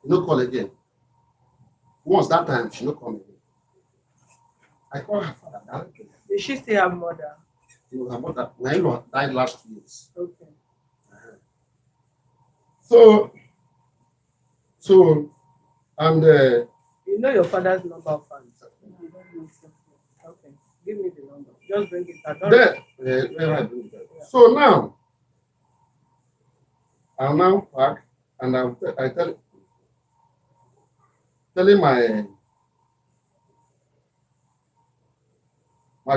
No call again. Once that time, she no call me again. I call her father directly. Did she still have mother? You know, her mother, my in-law died last 2 years. Okay. So, and You know your father's number of funds. Okay. Give me the number. Just bring it out. Then, where I bring it out. So now, I'm now back and I telling my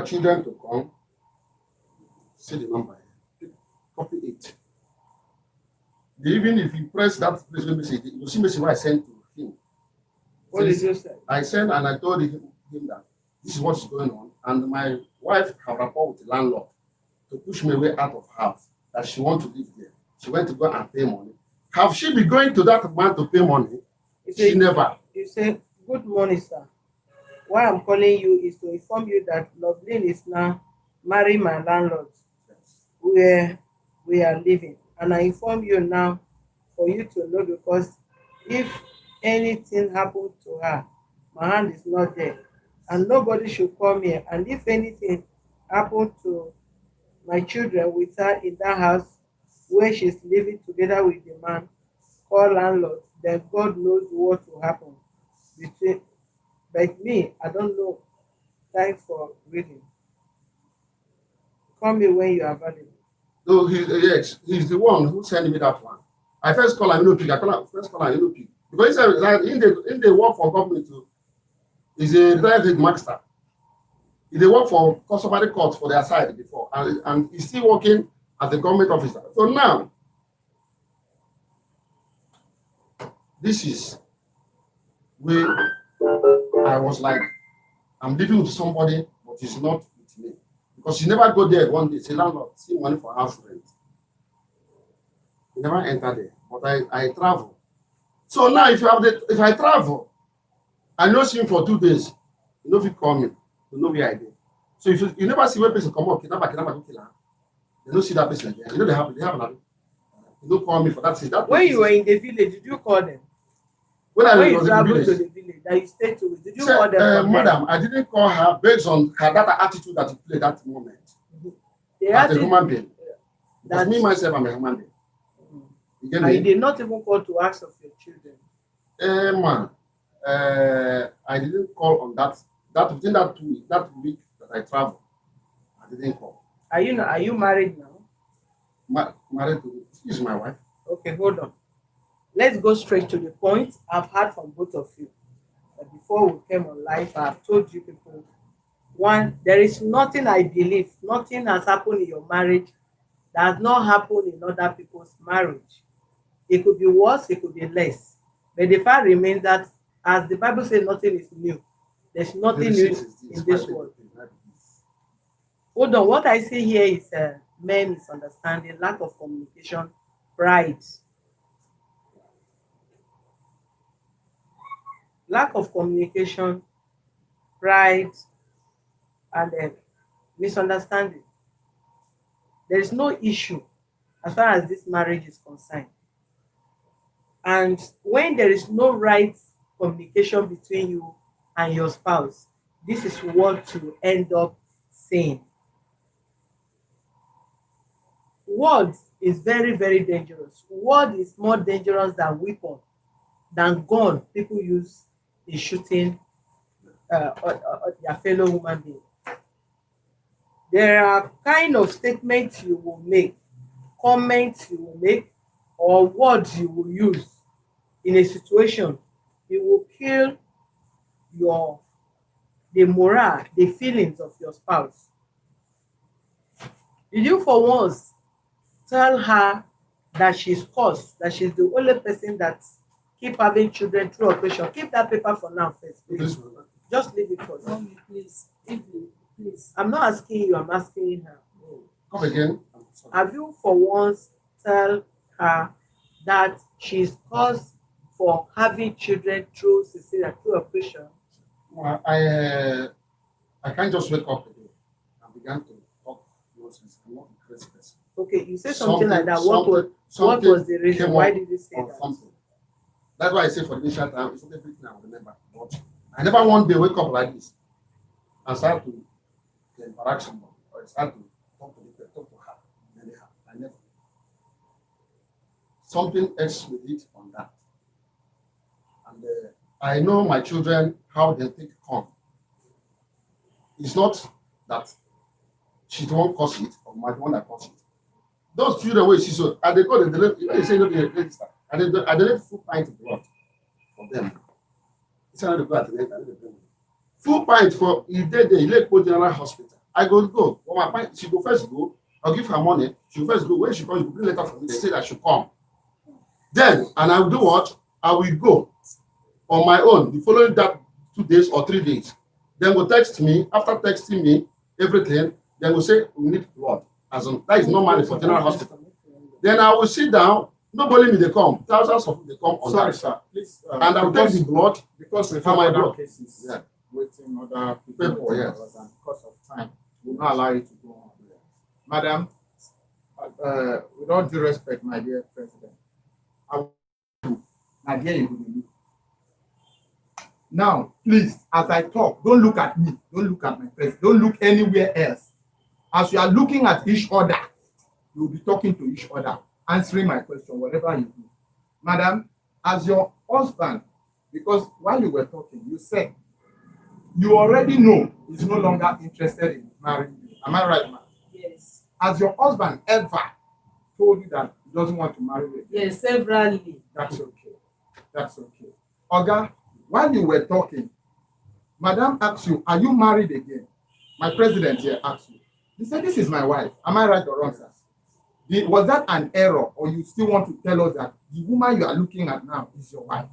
children to come, see the number here, copy it. Even if you press that place message, you see message I sent to him. What did you say? I sent and I told him that this is what is going on, and my wife have rapport with the landlord to push me away out of house that she want to live there. She went to go and pay money. Have she been going to that man to pay money? She never. You say, good morning, sir. Why I'm calling you is to inform you that Lovelyn is now marrying my landlord where we are living. And I inform you now for you to know, because if anything happened to her, my hand is not there. And nobody should come here. And if anything happened to my children with her in that house where she's living together with the man called landlord, then God knows what will happen between. But me, I don't know. Thanks for reading. Call me when you are available. So yes, he's the one who sent me that one. I first call him, pick. I first call him, pick. Because he said that in the work for government too, he's a retired master. He work for customary court for their side before, and he's still working as a government officer. So now, this is where I was like, I'm living with somebody, but it's not with me. Because she never go there one day, say, landlord, see money for house rent. He never enter there, but I travel. So now, if I travel, I know see him for 2 days, you know if he call me, you know where I did. So if you never see where person come up, kidnapper, kill her, you don't see that person again. You know they have an you don't call me for that. That when you were in the village, did you call them? When I was in the traveled to village, the village that you stayed to, did you call them? Madam, I didn't call her based on her that attitude that you played that moment. As a human being. Because me myself, I'm a human being. You get me? I did not even call to ask of your children. I didn't call on that. That within that week that I traveled, I didn't call. Are you married now? Married to she is my wife. Okay, hold on. Let's go straight to the point. I've heard from both of you. But before we came on live, I've told you people, one, there is nothing I believe, nothing has happened in your marriage that has not happened in other people's marriage. It could be worse, it could be less. But the fact remains that, as the Bible says, nothing is new. There's nothing new in this world. Hold on. What I see here is men misunderstanding, lack of communication, pride. Lack of communication, pride, and misunderstanding. There is no issue as far as this marriage is concerned. And when there is no right communication between you and your spouse, this is what you end up saying. Words is very, very dangerous. Word is more dangerous than weapon, than gun people use in shooting their fellow human being. There are kind of statements you will make, comments you will make, or words you will use in a situation. It will kill the morale, the feelings of your spouse. Did you for once tell her that she's cursed, that she's the only person that keep having children through operation? Keep that paper for now first, please. Just leave it for now. Mommy, please. Please. I'm not asking you, I'm asking her. Come again. Have you for once tell her that she's caused for having children through cesarean, through operation? Well, I can't just wake up today and began to talk nonsense. I'm not a crazy person. Okay, you said something like that. What was the reason? Why did you say that? Something. That's why I say for the initial time, it's not everything I remember. But I never one day wake up like this and start to interact somebody or start to talk to her. I never. Something else with it on that. And I know my children, how they think come. It's not that she's the one cause it or my one that cause it. Those children wey see so, and they go the they say no dey register, and they delete full pint blood for them. It's another go at the end. Full pint for e dey there, Ilekpo General Hospital. I go. For my pint, she go first go. I'll give her money. She will first go. When she comes, you bring letter for me. They say that she come. Then, and I will do what? I will go on my own the following that 2 days or 3 days. Then will text me. After texting me everything, then will say we need blood. As in, that is no money for General Hospital. Then I will sit down. Nobody me they come. Thousands of people they come on Sorry, that. sir. Please. And I will take the blood because we for have my other blood. cases. Yeah. Waiting other people. People, waiting yes. others, and because of time, we'll not allow you to go on. Madam, with all due respect, my dear President, I want to again you will look. Now, please, as I talk, don't look at me, don't look at my president, don't look anywhere else. As you are looking at each other, you will be talking to each other, answering my question, whatever you do. Madam, as your husband, because while you were talking, you said you already know he's no longer interested in marrying you. Am I right, ma'am? Yes. Has your husband ever told you that he doesn't want to marry you? Yes, severally. That's okay. That's okay. Oga, while you were talking, Madam asked you, are you married again? My president here asked you. He said, this is my wife. Am I right or wrong, sir? Was that an error, or you still want to tell us that the woman you are looking at now is your wife?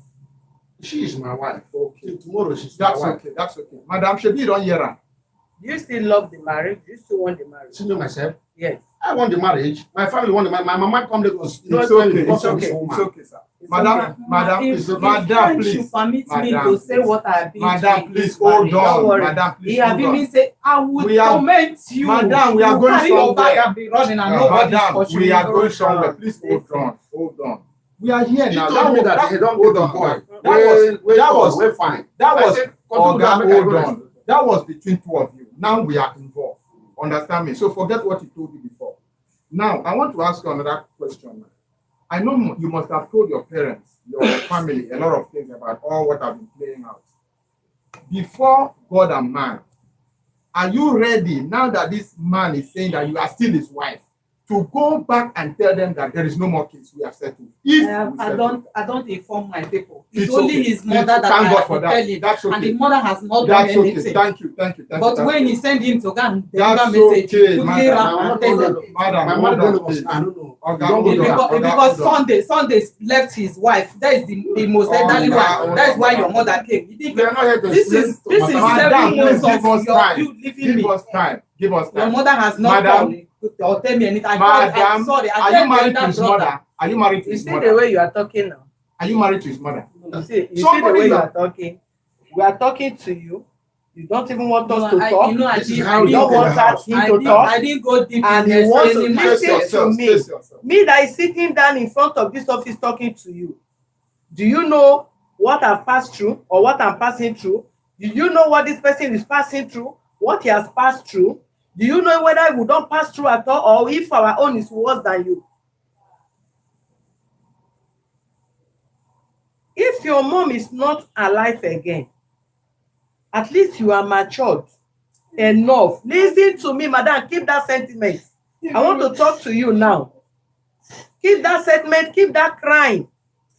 She is my wife. Okay. Tomorrow she's That's my wife. okay. That's okay. Madam, Shebi, you don't hear her. Do you still love the marriage? Do you still want the marriage? See me myself. Yes. I want the marriage. My family want the marriage. My mama come Lagos. You know, It's when okay. you It's come to this okay. woman. It's okay, sir. It's Madam, okay. madam, If madam, Frank please. should permit me Madam, to say please. what I have been Madam, through in please this hold marriage, don't on. worry. Madam, please He have hold on. even said, I will We are- torment you. Madam, we are You going carry your somewhere. bag and be running and nobody is Madam, touching we you. are going Hold somewhere. on. Please hold on. Hold on. We are here He now. told me that he don't hold get the on. boy. That was we're fine. that I was said, continue to make I hold go on. That was between two of you. Now we are involved. Understand me? So forget what he told you before. Now I want to ask you another question. I know you must have told your parents, your family, a lot of things about all what have been playing out. Before God and man, are you ready now that this man is saying that you are still his wife to go back and tell them that there is no more case we have settled? If we settle. I don't inform my people. It's, It's only okay. his Please, mother that thank I God have for to that. tell him. That's And okay. the mother has not That's done okay. anything. Thank you. Thank you. But when he send him to go and That's deliver message, okay, quickly madam. rap My and mama tell told him. me, Madam, my hold mother on, don't please. I don't know. Okay, You don't hold go on. there. Because Hold on. Sunday left his wife. That is the most elderly Oga, one. That is why your Oga. mother came. You didn't We are not here to This explain is to this is madam. 7 months please of give us you time. leaving Give me. us time. Give us Your time. mother has not Madam, called or tell me anything. I'm Madam, sorry. I are tell you married the to his elder brother. mother? Are you married to You his see the mother? way you are talking now. Are you married to his mother? You see the Somebody way you that- are talking. We are talking to you. You don't even want us No, to talk. You know, This is You how you don't get want the house. him to talk. I didn't go deep And in you want to explaining listen myself. to me. Face yourself. Me that is sitting down in front of this office talking to you. Do you know what I've passed through or what I'm passing through? Do you know what this person is passing through? What he has passed through? Do you know whether we don't pass through at all or if our own is worse than you? If your mom is not alive again, at least you are matured enough. Listen to me, madam. Keep that sentiment. I want to talk to you now. Keep that sentiment. Keep that crying.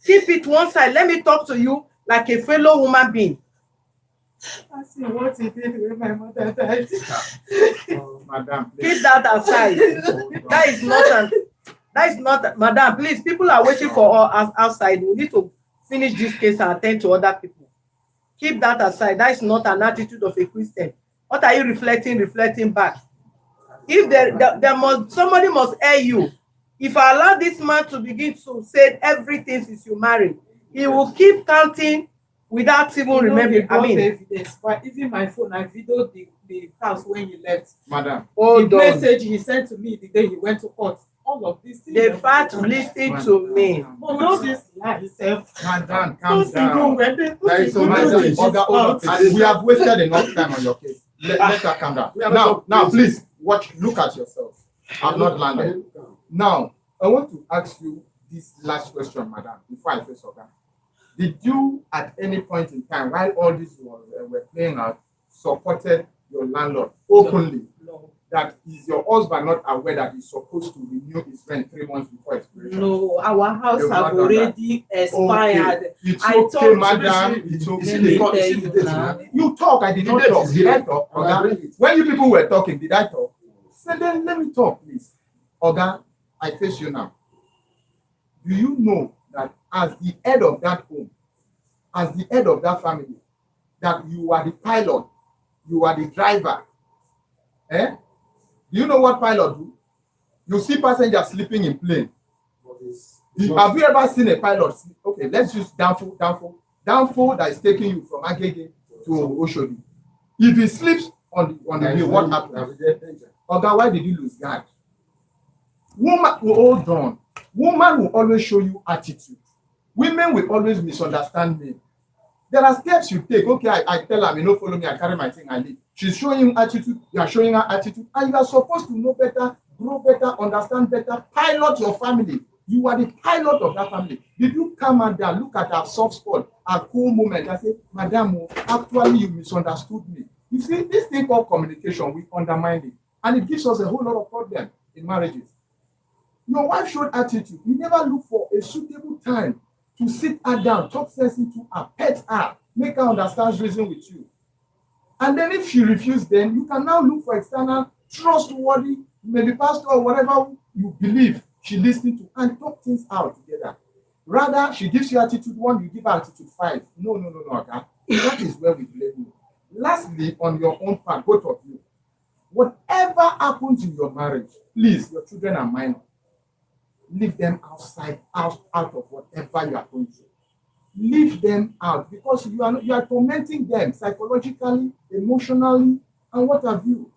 Keep it one side. Let me talk to you like a fellow human being. I see what he did with my mother died. Oh, madam, please. Keep that aside. Hold on. That is not, madam. Please, people are waiting for us outside. We need to finish this case and attend to other people. Keep that aside. That is not an attitude of a Christian. What are you reflecting back? If there must somebody must air you. If I allow this man to begin to say everything since you married, he will keep counting without even remembering. I mean, evidence, but even my phone, I videoed the house when he left. Madam, hold The on. message he sent to me the day he went to court. All of this. The fact, listen to me. But not this lie itself. madam, calm So single down. when There is some Madam, message. we have wasted enough time on your case. Let her calm down. We are Now, not- please look at yourself. I've not landed. Now, I want to ask you this last question, madam, before I face Oga. Did you, at any point in time, while all this were playing out, supported your landlord openly No, that is your husband not aware that he's supposed to renew his rent 3 months before expiration? no, our house You've have not done that. already expired. Okay, it's I okay, told madam. you, It's You see okay. the me call, you tell see you the date now. now. You talk, I did The not date talk. is Did I here. talk? And I Oga? bring it. When you people were talking, did I talk? So then let me talk, please. Oga, I face you now. Do you know that as the head of that home, as the head of that family, that you are the pilot, you are the driver? Eh? Do you know what pilot do? You see passengers sleeping in plane. But it's not- Have you ever seen a pilot sleep? Okay, let's use Danfo that is taking you from Agege to Oshodi. If he sleeps on the There way, is what danger. happens? There is danger. Oga, why did you lose guard? Woman will hold on. Woman will always show you attitude. Women will always misunderstand men. There are steps you take. Okay, I tell her, you know, follow me, I carry my thing, I leave. She's showing you attitude, you are showing her attitude, and you are supposed to know better, grow better, understand better, pilot your family. You are the pilot of that family. Did you come and down, look at our soft spot, our cool moment, and say, Madam, actually you misunderstood me. You see, this thing called communication, we undermine it, and it gives us a whole lot of problem in marriages. Your wife showed attitude. You never look for a suitable time to sit her down, talk sense into her, pet her, make her understand reason with you. And then if she refused, then you can now look for external, trustworthy, maybe pastor or whatever you believe she listening to, and talk things out together. Rather, she gives you attitude 1, you give her attitude 5. No, okay? That is where we blame you. Lastly, on your own part, both of you, whatever happens in your marriage, please, your children are minor. Leave them out of whatever you are going through. Leave them out because you are tormenting them psychologically, emotionally, and what have you.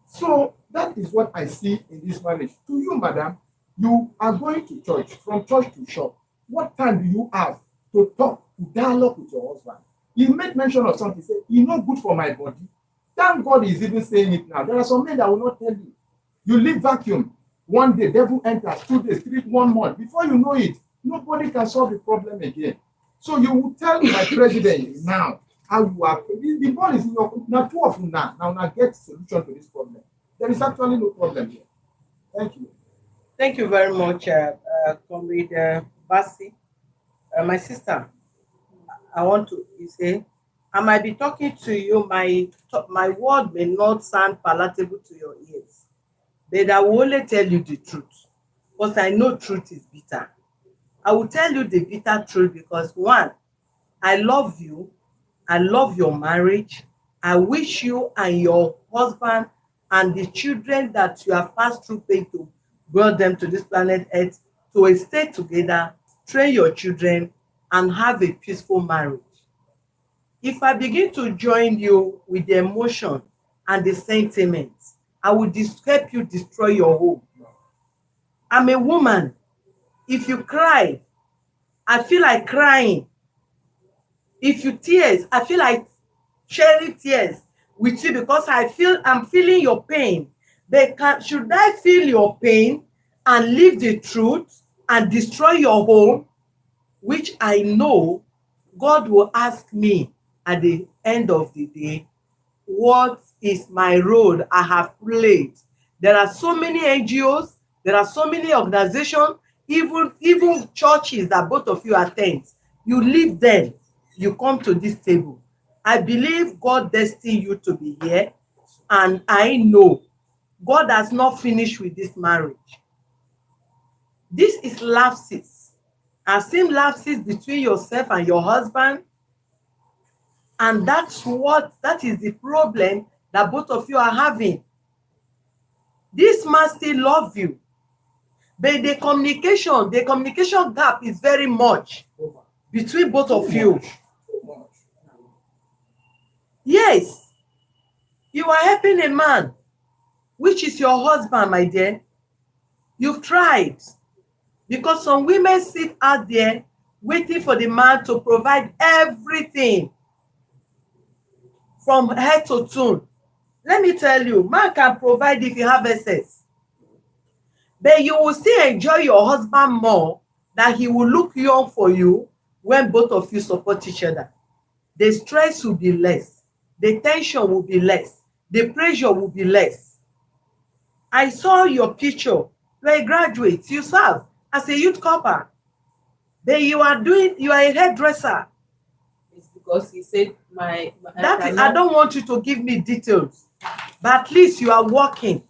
So that is what I see in this marriage. To you, madam, you are going to church, from church to shop. What time do you have to talk, to dialogue with your husband? He made mention of something, say, "It's not good for my body." Thank God he's even saying it now. There are some men that will not tell you. You leave vacuum. One day, devil enters, 2 days, 3, 1 month. Before you know it, nobody can solve the problem again. So you will tell my president now how you are. The ball is in your. Now, 2 of you now get solution to this problem. There is actually no problem here. Thank you. thank you very much, Comrade Basi. My sister, I want to you say, I might be talking to you, my word may not sound palatable to your ears, but I will only tell you the truth, because I know truth is bitter. I will tell you the bitter truth because, one, I love you. I love your marriage. I wish you and your husband and the children that you have passed through pain to bring them to this planet Earth to stay together, train your children, and have a peaceful marriage. If I begin to join you with the emotion and the sentiments, I will help you destroy your home. I'm a woman. If you cry, I feel like crying. If you tears, I feel like sharing tears with you because I'm feeling your pain. Should I feel your pain and live the truth and destroy your home, which I know God will ask me at the end of the day, what is my role I have played? There are so many NGOs, there are so many organizations, even churches that both of you attend. You leave them, you come to this table. I believe God destined you to be here, and I know God has not finished with this marriage. This is lapses. I've seen lapses between yourself and your husband, and that is the problem that both of you are having. This man still love you, but the communication gap is very much between both of you. Yes, you are helping a man, which is your husband, my dear. You've tried, because some women sit out there waiting for the man to provide everything from head to toe. Let me tell you, man can provide if you have excess, but you will still enjoy your husband more, that he will look young for you when both of you support each other. The stress will be less, the tension will be less, the pressure will be less. I saw your picture. You're a graduate. You serve as a youth corper. Then you are a hairdresser. It's because he said I don't want you to give me details, but at least you are working.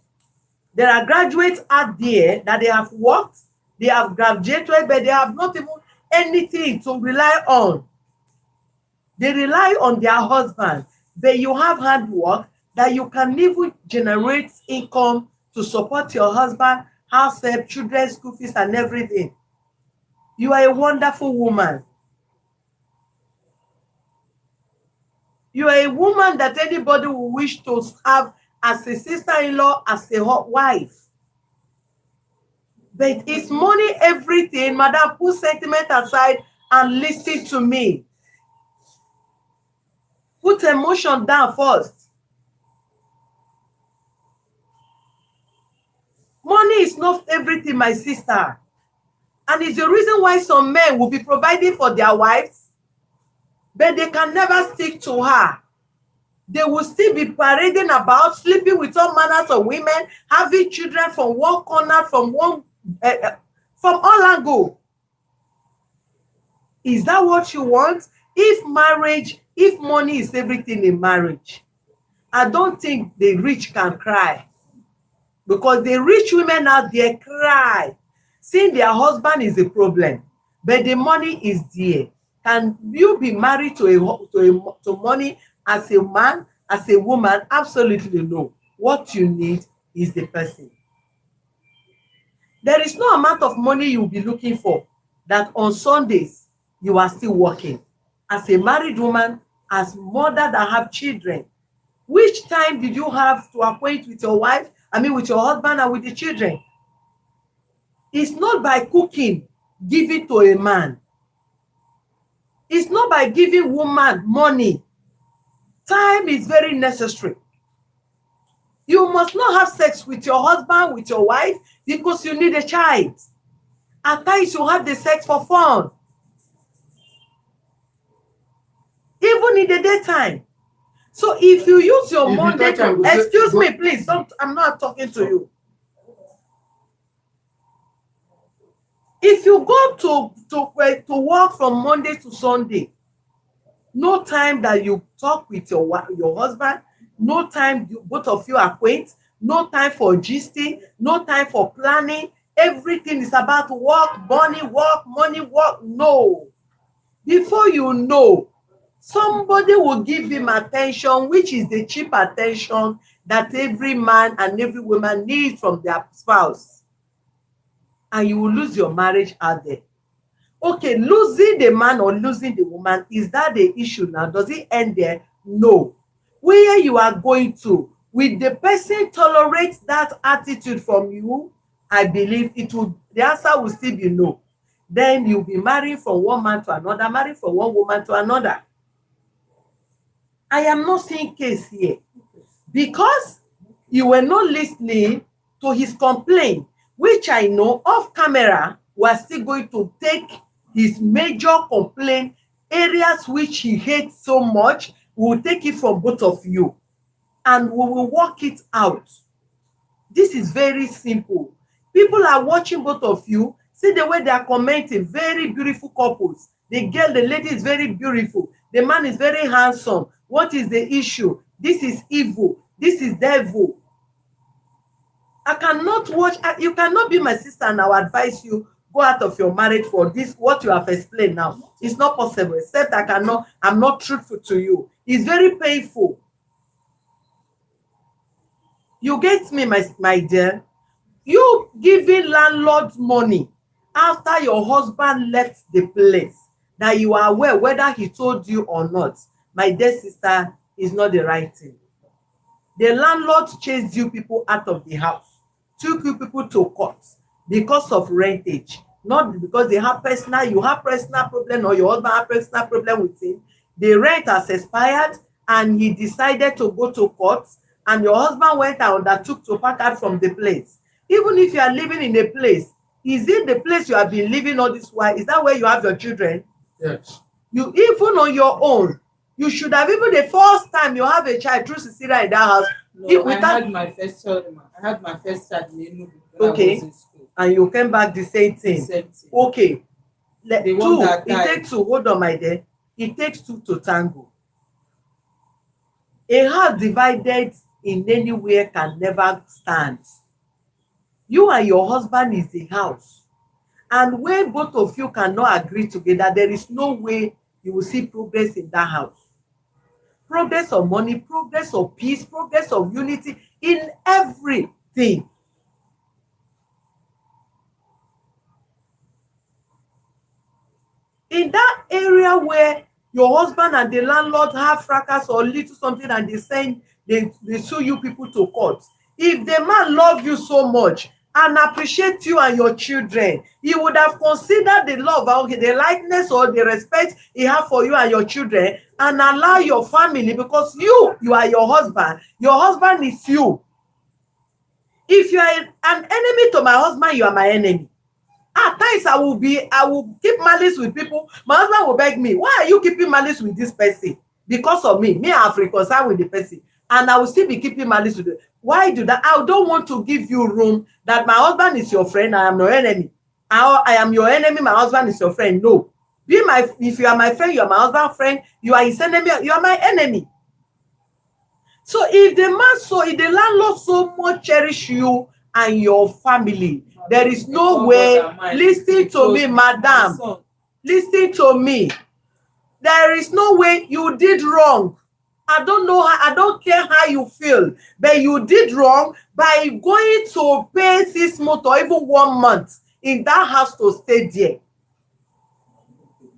There are graduates out there that they have worked, they have graduated, but they have not even anything to rely on. They rely on their husband, but you have hard work that you can even generate income to support your husband, house help, children's school fees, and everything. You are a wonderful woman. You are a woman that anybody will wish to have as a sister-in-law, as a hot wife. But it's money everything. Madam, put sentiment aside and listen to me. Put emotion down first. Money is not everything, my sister. And it's the reason why some men will be providing for their wives, but they can never stick to her. They will still be parading about, sleeping with all manners of women, having children from one corner, from all angles. Is that what you want? If money is everything in marriage, I don't think the rich can cry. Because the rich women out there cry, seeing their husband is a problem, but the money is there. Can you be married to money as a man, as a woman? Absolutely no. What you need is the person. There is no amount of money you will be looking for that on Sundays you are still working. As a married woman, as mother that have children, which time did you have to acquaint with your wife, with your husband and with the children? It's not by cooking, give it to a man. It's not by giving woman money. Time is very necessary. You must not have sex with your husband, with your wife, because you need a child. At times you have the sex for fun. Even in the daytime. So if you use your Monday, excuse me, please, I'm not talking to you. If you go to work from Monday to Sunday, no time that you talk with your husband, no time both of you acquaint, no time for gisting, no time for planning. Everything is about work, money, work. No. Before you know, somebody will give him attention, which is the cheap attention that every man and every woman needs from their spouse. And you will lose your marriage out there. Okay, losing the man or losing the woman, is that the issue now? Does it end there? No. Where you are going to, will the person tolerate that attitude from you? I believe the answer will still be no. Then you'll be married from one man to another, married from one woman to another. I am not seeing case here because you were not listening to his complaint, which I know off camera we're still going to take his major complaint, areas which he hates so much. We will take it from both of you and we will work it out. This is very simple. People are watching both of you. See the way they are commenting. Very beautiful couples. The lady is very beautiful. The man is very handsome. What is the issue? This is evil. This is devil. I cannot watch. You cannot be my sister and I'll advise you go out of your marriage for this, what you have explained now. It's not possible, except I'm not truthful to you. It's very painful. You get me, my dear? You giving landlord money after your husband left the place that you are aware whether he told you or not, my dear sister, is not the right thing. The landlord chased you people out of the house, took you people to court because of rentage, not because you have personal problem or your husband have personal problem with him. The rent has expired and he decided to go to court, and your husband went and undertook to pack out from the place. Even if you are living in a place, is it the place you have been living all this while? Is that where you have your children? Yes. You even on your own, You should have, even the first time you have a child through Cecilia in that house. No, I had my first child. I had my first child in Enugu when I was in school. And you came back the same thing. The same thing. Okay. The one that it takes two. Hold on, my dear. It takes two to tango. A house divided in anywhere can never stand. You and your husband is the house. And when both of you cannot agree together, there is no way you will see progress in that house. Progress of money, progress of peace, progress of unity in everything. In that area where your husband and the landlord have fracas or little something and they sue you people to court, if the man love you so much and appreciate you and your children, he would have considered the love, the likeness or the respect he have for you and your children, and allow your family, because you are your husband is you. If you are an enemy to my husband, you are my enemy. At times I will keep malice with people. My husband will beg me, why are you keeping malice with this person? Because of me I have reconciled with the person, and I will still be keeping malice with you. Why do that? I don't want to give you room that my husband is your friend, I am your enemy. I am your enemy, my husband is your friend. No. If you are my friend, you are my husband's friend. You are his enemy, you are my enemy. So if the landlord so much cherish you and your family, there is no way. Listen to me, madam. Listen to me. There is no way you did wrong. I don't know how, I don't care how you feel, but you did wrong by going to pay 6 months or even 1 month in that house to stay there.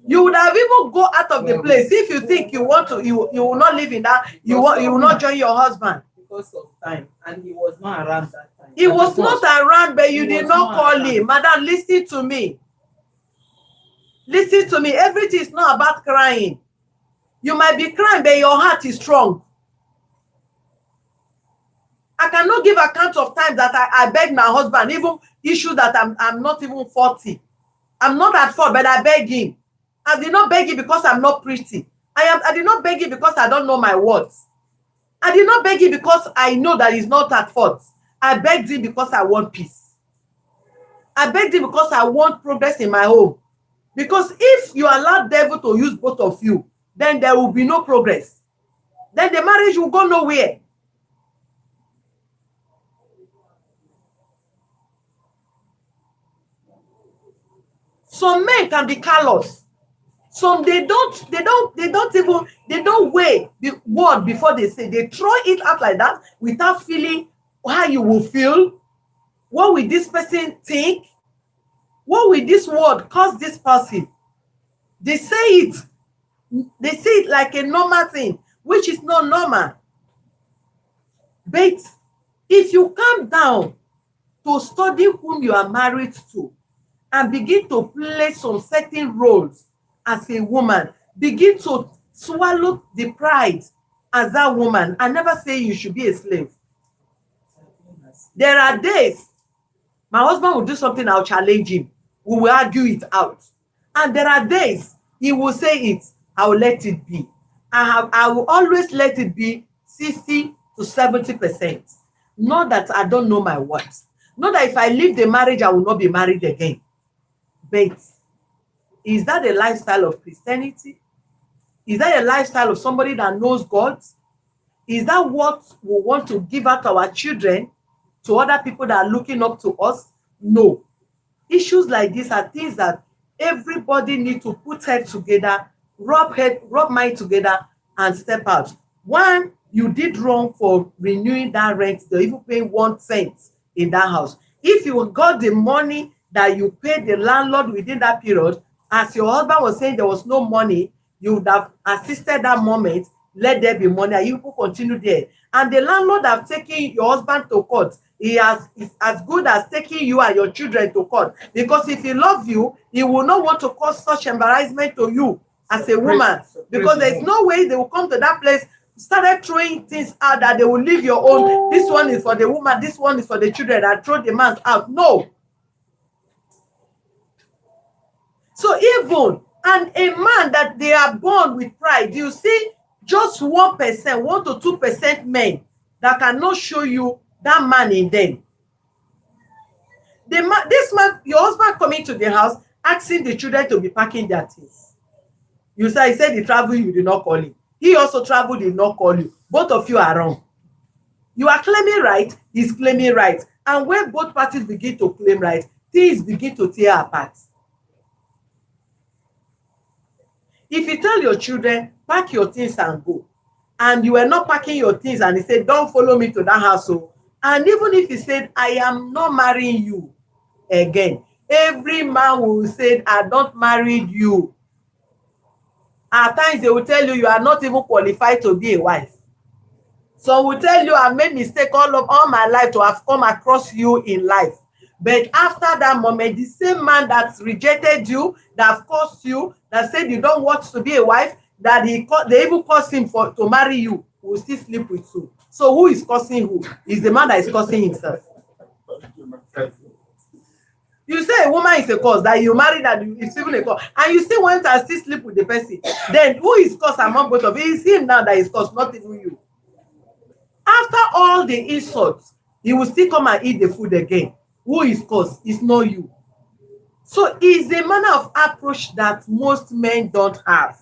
You would have even go out of the place if you think you want to. You will not live in that. You will not join your husband because of time, and he was not around that time. He was not around, but you did not call him. Madam, listen to me. Listen to me. Everything is not about crying. You might be crying, but your heart is strong. I cannot give account of times that I begged my husband, even issue that I'm not even 40. I'm not at fault, but I beg him. I did not beg him because I'm not pretty. I did not beg him because I don't know my words. I did not beg him because I know that he's not at fault. I begged him because I want peace. I begged him because I want progress in my home. Because if you allow devil to use both of you, then there will be no progress. Then the marriage will go nowhere. Some men can be callous. Some they don't weigh the word before they say. They throw it out like that without feeling how you will feel. What will this person think? What will this word cause this person? They say it. They say it like a normal thing, which is not normal. But if you calm down to study whom you are married to and begin to play some certain roles as a woman, begin to swallow the pride as that woman. I never say you should be a slave. There are days my husband will do something, I'll challenge him. We will argue it out. And there are days he will say it, I will let it be. I will always let it be 60 to 70%. Not that I don't know my words. Not that if I leave the marriage, I will not be married again. But is that a lifestyle of Christianity? Is that a lifestyle of somebody that knows God? Is that what we want to give out to our children, to other people that are looking up to us? No. Issues like this are things that everybody needs to put head together, rub mind together, and step out. One, you did wrong for renewing that rent, or even paying 1 cent in that house. If you got the money that you paid the landlord within that period, as your husband was saying there was no money, you would have assisted that moment, let there be money, and you will continue there. And the landlord have taken your husband to court. He is as good as taking you and your children to court. Because if he loves you, he will not want to cause such embarrassment to you as a woman. Because there's no way they will come to that place, started throwing things out that they will leave your own. This one is for the woman, this one is for the children, and throw the man out. No. So even, and a man that they are born with pride, you see, Just 1%, 1 to 2% men that cannot show you that man in them. This man, your husband coming to the house, asking the children to be packing their things. He said he traveled, you did not call him. He also traveled, did not call you. Both of you are wrong. You are claiming right, he's claiming right. And when both parties begin to claim right, things begin to tear apart. If you tell your children, pack your things and go, and you are not packing your things, and he said, don't follow me to that house, and even if he said, I am not marrying you again, every man will say, I don't marry you. At times they will tell you, you are not even qualified to be a wife. Some will tell you, I made mistake all my life to have come across you in life. But after that moment, the same man that rejected you, that cursed you, that said you don't want to be a wife, that they even caused him to marry you, will still sleep with you. So who is cursing who? Is the man that is cursing himself. You say a woman is a cause, that you married, that it's even a cause, and you still went and still sleep with the person. Then who is cause among both of you? It's him now that is cause, not even you. After all the insults, he will still come and eat the food again. Who is cause? It's not you. So it's a manner of approach that most men don't have,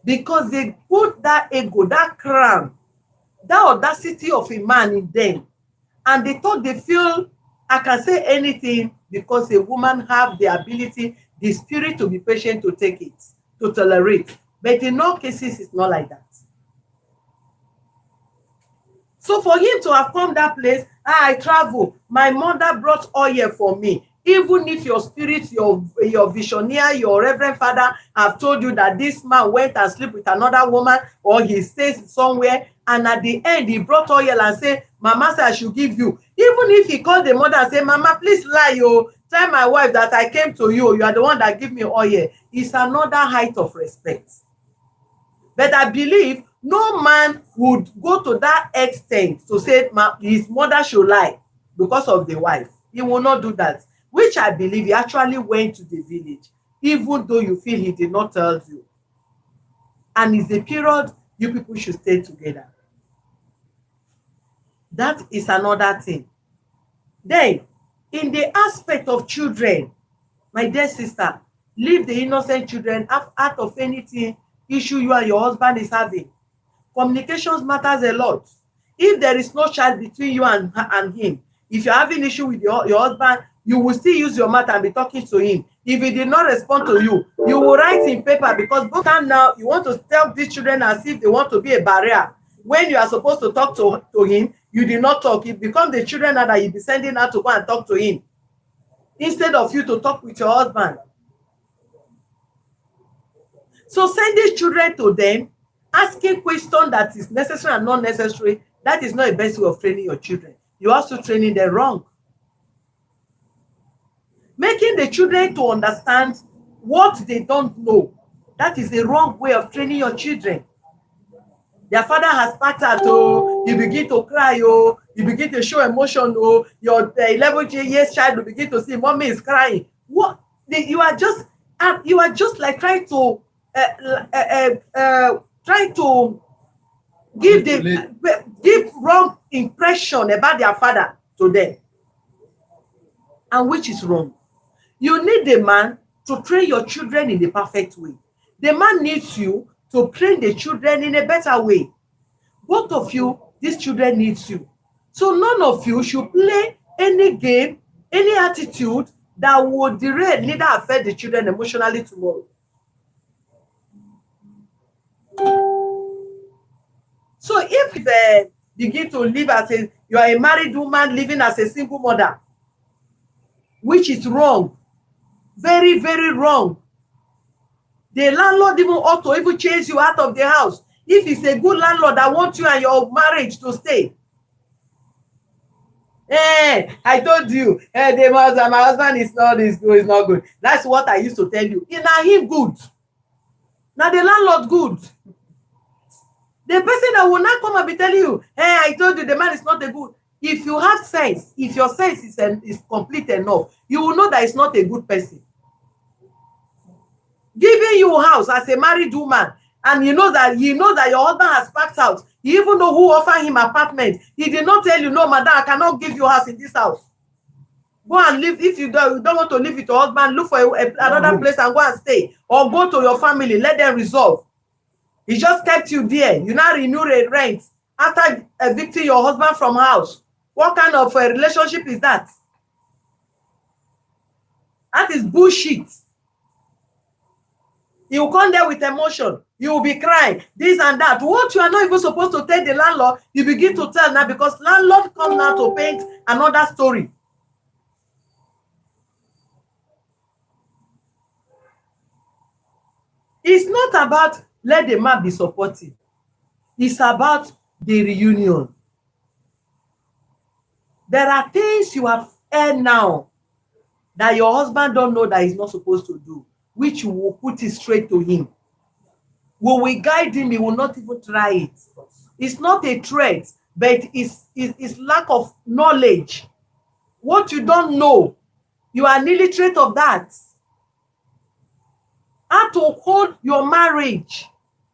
because they put that ego, that crown, that audacity of a man in them, and they thought they feel I can say anything because a woman have the ability, the spirit to be patient, to take it, to tolerate. But in all cases, it's not like that. So for him to have come that place, I travel, my mother brought oil for me. Even if your spirit, your visioneer, your reverend father have told you that this man went and slept with another woman, or he stays somewhere, and at the end he brought oil and say, Mama said I should give you. Even if he called the mother and say, Mama, please lie, tell my wife that I came to you, you are the one that give me oil. It's another height of respect. But I believe no man would go to that extent to say his mother should lie because of the wife. He will not do that, which I believe he actually went to the village, even though you feel he did not tell you. And it's a period you people should stay together. That is another thing. Then, in the aspect of children, my dear sister, leave the innocent children out of anything issue you and your husband is having. Communications matters a lot. If there is no child between you and him, if you're having issue with your husband, you will still use your mouth and be talking to him. If he did not respond to you, you will write in paper, because both time now you want to tell these children as if they want to be a barrier. When you are supposed to talk to him, you did not talk. It becomes the children now that you be sending out to go and talk to him, instead of you to talk with your husband. So send these children to them, asking questions that is necessary and not necessary. That is not the best way of training your children. You're also training them wrong. Making the children to understand what they don't know, that is the wrong way of training your children. Their father has packed out, you begin to cry, you begin to show emotion, your 11 years child will begin to see mommy is crying. What? You are just like trying to give wrong impression about their father to them, and which is wrong. You need the man to train your children in the perfect way. The man needs you to train the children in a better way. Both of you, these children needs you. So none of you should play any game, any attitude that would derail, neither affect the children emotionally tomorrow. So if they begin to live as you are a married woman living as a single mother, which is wrong, very, very wrong. The landlord even ought to even chase you out of the house if he's a good landlord that wants you and your marriage to stay. I told you, my husband is not good. That's what I used to tell you. Now him good. Now the landlord good. The person that will not come and be telling you, I told you the man is not a good. If you have sense, if your sense is complete enough, you will know that it's not a good person. Giving you a house as a married woman, and he knows that your husband has packed out. You even know who offered him apartment. He did not tell you, no, madam, I cannot give you a house in this house. Go and live. If you don't want to live with your husband, look for another place and go and stay, or go to your family. Let them resolve. He just kept you there. You now renew the rent after evicting your husband from house. What kind of a relationship is that? That is bullshit. You will come there with emotion. You will be crying, this and that. What you are not even supposed to tell the landlord, you begin to tell now, because landlord comes now to paint another story. It's not about let the man be supportive. It's about the reunion. There are things you have heard now that your husband don't know that he's not supposed to do, which you will put it straight to him. When we guide him, he will not even try it. It's not a threat, but it's lack of knowledge. What you don't know, you are an illiterate of that. How to hold your marriage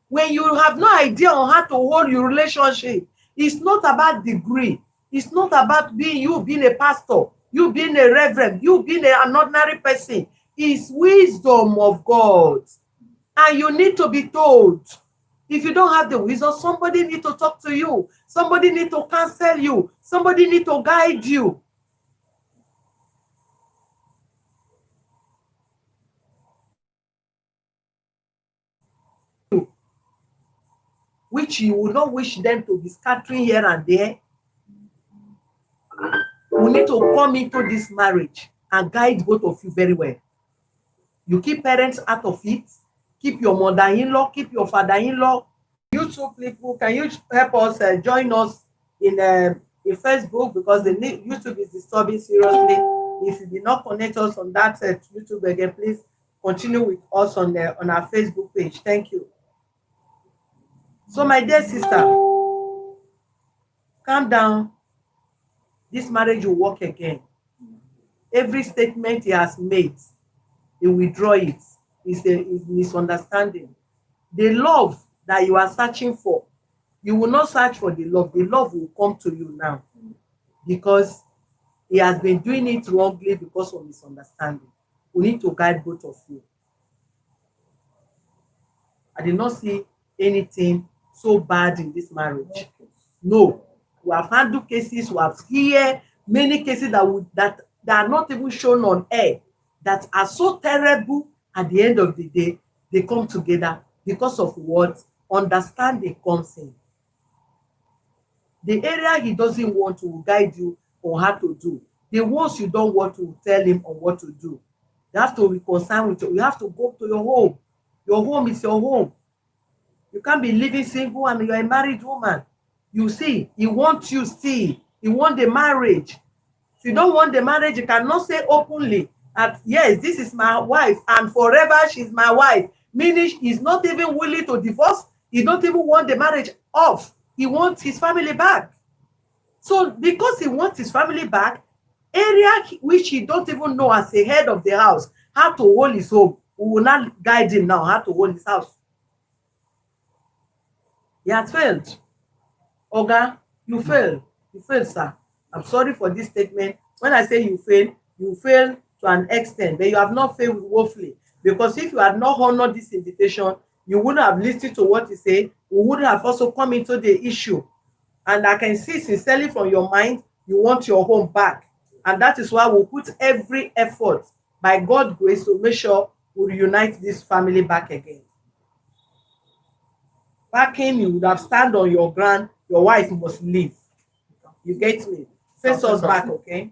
when you have no idea on how to hold your relationship. It's not about degree. It's not about you being a pastor, you being a reverend, you being an ordinary person. It's wisdom of God. And you need to be told. If you don't have the wisdom, somebody need to talk to you. Somebody need to counsel you. Somebody need to guide you. Which you will not wish them to be scattering here and there. We need to come into this marriage and guide both of you very well. You keep parents out of it. Keep your mother-in-law, keep your father-in-law. YouTube people, can you help us join us in Facebook, because the YouTube is disturbing seriously. If you did not connect us on that YouTube again, please continue with us on our Facebook page. Thank you. So, my dear sister, calm down. This marriage will work again. Every statement he has made, he withdraw it. It's a misunderstanding. The love that you are searching for, you will not search for the love. The love will come to you now, because he has been doing it wrongly because of misunderstanding. We need to guide both of you. I did not see anything so bad in this marriage. No. We have handled cases, we have heard many cases that are not even shown on air, that are so terrible. At the end of the day, they come together because of what? Understanding comes in. The area he doesn't want to guide you on how to do. The ones you don't want to tell him on what to do. You have to reconcile with you. You have to go to your home. Your home is your home. You can't be living single and you're a married woman. You see, he wants you still. He wants the marriage. If you don't want the marriage, you cannot say openly that, yes, this is my wife and forever she's my wife. Meaning he's not even willing to divorce. He don't even want the marriage off. He wants his family back. So because he wants his family back, area which he don't even know as a head of the house, how to hold his home, we will not guide him now how to hold his house. He has failed. Oga, you failed. You failed, sir. I'm sorry for this statement. When I say you fail to an extent, but you have not failed woefully. Because if you had not honored this invitation, you wouldn't have listened to what he said. We wouldn't have also come into the issue. And I can see sincerely from your mind, you want your home back. And that is why we'll put every effort, by God's grace, to make sure we reunite this family back again. Back in, you would have stand on your ground. Your wife must leave. You get me? Face us back, okay?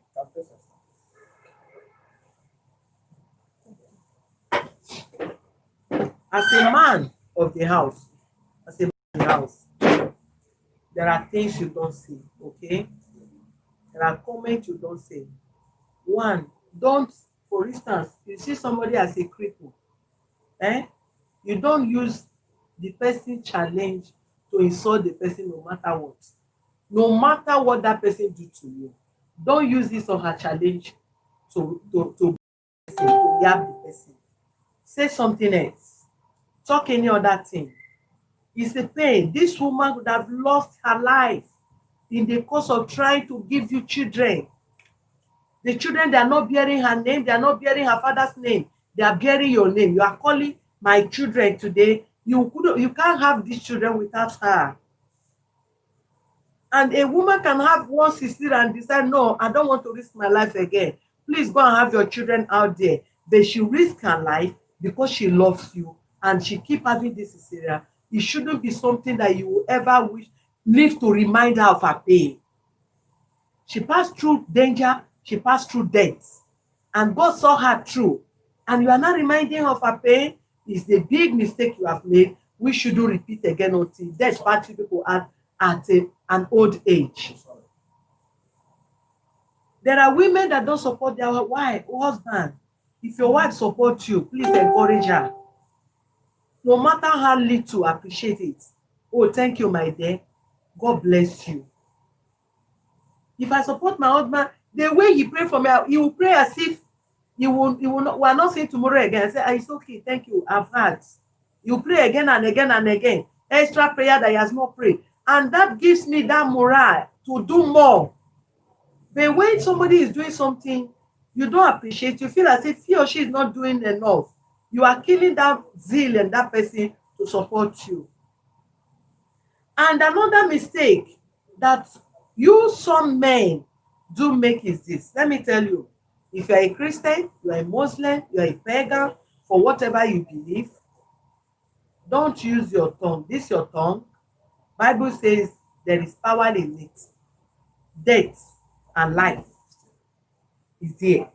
As a man of the house, there are things you don't see, okay? There are comments you don't say. One, don't, for instance, you see somebody as a cripple, you don't use the person challenge to insult the person no matter what. No matter what that person do to you, don't use this or her challenge to yab the person. Say something else. Talk any other thing. It's a pain. This woman would have lost her life in the course of trying to give you children. The children, they are not bearing her name, they are not bearing her father's name, they are bearing your name. You are calling my children today. You can't have these children without her. And a woman can have one sister and decide, no, I don't want to risk my life again. Please go and have your children out there. But she risked her life because she loves you and she keep having this sister. It shouldn't be something that you will ever live to remind her of her pain. She passed through danger, she passed through death, and God saw her through. And you are not reminding her of her pain. It's a big mistake you have made. We shouldn't repeat again until death party people at an old age. There are women that don't support their husband. If your wife supports you, please encourage her. No matter how little, appreciate it. Oh, thank you, my dear. God bless you. If I support my husband, the way he pray for me, he will pray as if he will not, we are not saying tomorrow again. I say, it's okay, thank you, I've heard. You pray again and again and again. Extra prayer that he has not prayed. And that gives me that morale to do more. But when somebody is doing something you don't appreciate, you feel as if he or she is not doing enough, you are killing that zeal and that person to support you. And another mistake that some men do make is this. Let me tell you, if you are a Christian, you are a Muslim, you are a pagan, for whatever you believe, don't use your tongue. This your tongue. Bible says there is power in it. Death and life is there.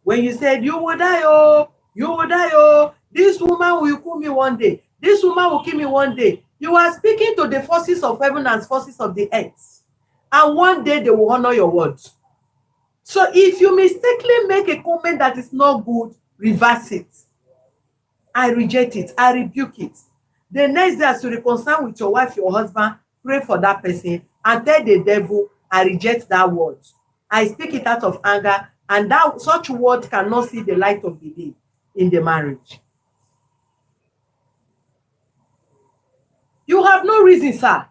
When you said, you will die, oh, you will die, oh, this woman will kill me one day, this woman will kill me one day, you are speaking to the forces of heaven and forces of the earth. And one day they will honor your words. So if you mistakenly make a comment that is not good, reverse it. I reject it. I rebuke it. The next day, as you reconcile with your wife, your husband, pray for that person and tell the devil, I reject that word. I speak it out of anger, and that such word cannot see the light of the day in the marriage. You have no reason, sir,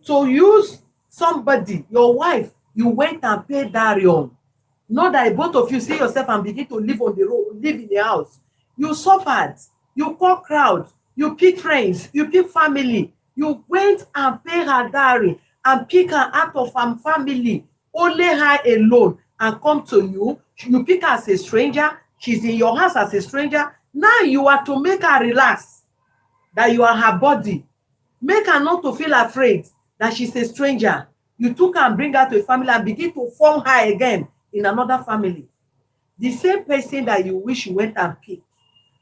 to use somebody, your wife, you went and paid dowry on. Not that both of you see yourself and begin to live on the road, live in the house. You suffered, you call crowd, you pick friends, you pick family. You went and paid her dowry and pick her out of her family, only her alone, and come to you. You pick her as a stranger. She's in your house as a stranger. Now you are to make her relax that you are her body. Make her not to feel afraid that she's a stranger. You took her and bring her to a family and begin to form her again in another family. The same person that you wish you went and picked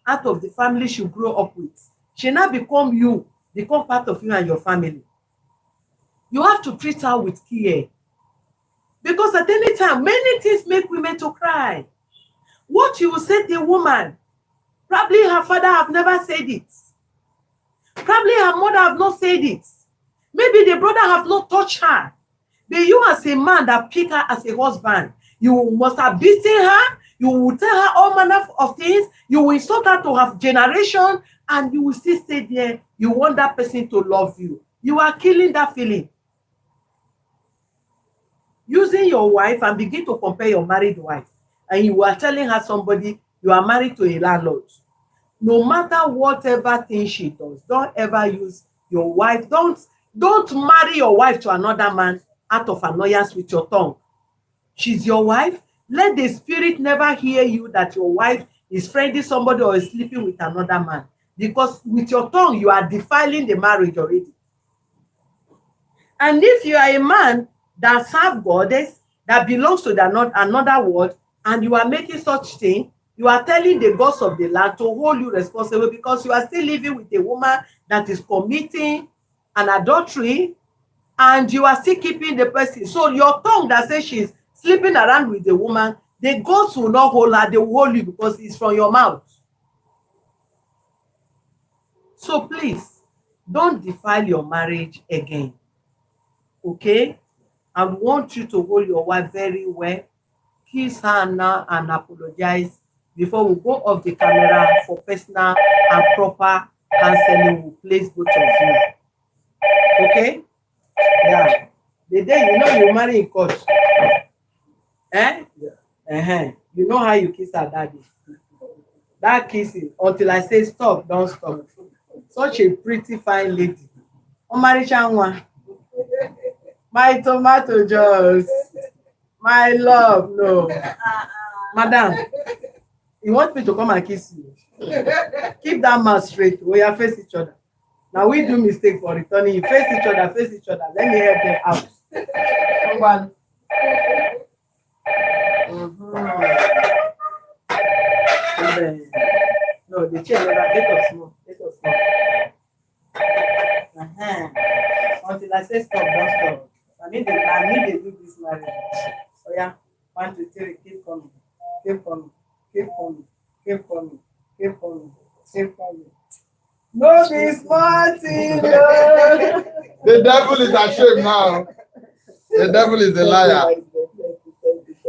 out of the family she grew up with, she now become part of you and your family. You have to treat her with care. Because at any time, many things make women to cry. What you will say to a woman, probably her father have never said it. Probably her mother have not said it. Maybe the brother have not touched her. But you as a man that pick her as a husband, you must have beaten her. You will tell her all manner of things. You will insult her to her generation, and you will still stay there. You want that person to love you. You are killing that feeling. Using your wife and begin to compare your married wife, and you are telling her somebody you are married to a landlord. No matter whatever thing she does, don't ever use your wife. Don't marry your wife to another man out of annoyance with your tongue. She's your wife. Let the spirit never hear you that your wife is friending somebody or is sleeping with another man. Because with your tongue, you are defiling the marriage already. And if you are a man that serves goddess, that belongs to another world, and you are making such thing, you are telling the gods of the land to hold you responsible, because you are still living with a woman that is committing an adultery, and you are still keeping the person. So your tongue that says she's sleeping around with the woman, the gods will not hold her, they will hold you because it's from your mouth. So please, don't defile your marriage again. Okay? I want you to hold your wife very well. Kiss her now and apologize before we go off the camera for personal and proper counseling will place both of you. Okay? Yeah. The day you marry in court, eh? You know how you kiss her daddy. That kissing, until I say stop, don't stop. Such a pretty fine lady. Omarisha nwa. My tomato juice. My love, no. Madam, you want me to come and kiss you? Keep that mouth straight. We are face each other. Now we do mistake for returning. You face each other, face each other. Let me help them out. One. No, the chair never. Let us small. Let us small. Until I say stop, don't stop. I need to do this marriage. Oh yeah, 1, 2, 3, keep coming, keep coming, keep coming, keep coming, keep coming, keep coming. No be smarty, no. The devil is ashamed now. The devil is a liar.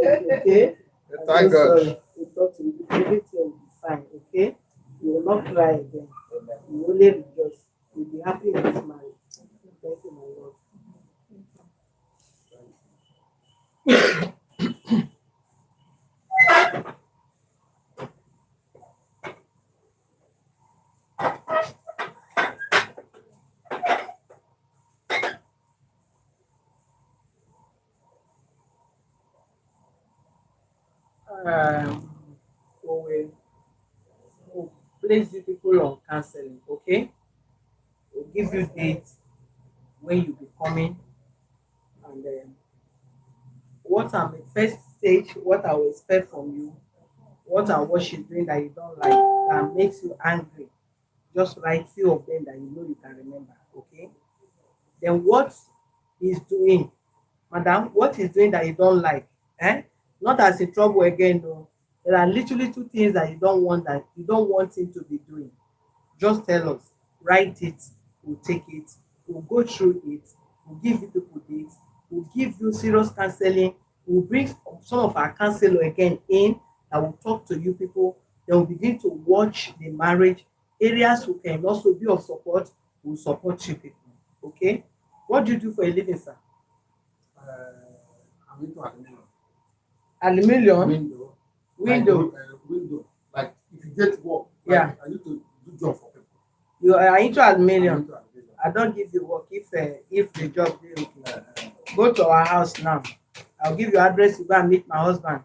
Okay. Thank God. Sorry. We talk to you. Everything will be fine. Okay. You will not cry again. You will only rejoice. You'll be happy in this marriage. Thank you, my Lord. So we'll place you people on counseling, okay? We'll give you dates when you'll be coming, and what I'm at first stage, what I will expect from you, what she's doing that you don't like, that makes you angry. Just write few of them that you can remember, okay? Then what he's doing, madam, what he's doing that you don't like, not as in trouble again, no. There are literally two things that you don't want him to be doing. Just tell us, write it, we'll take it, we'll go through it, we'll give you people dates, we'll give you serious counseling, we'll bring some of our counselor again in that will talk to you people, then we'll begin to watch the marriage. Areas who can also be of support will support you people. Okay? What do you do for a living, sir? I'm into aluminium. Aluminium? Window. Window. Like if you get work, Yeah. I need to do job for people. You are into I'm aluminium. into aluminium. I don't give you work if the job dey okay. Go to our house now. I'll give you address to go and meet my husband.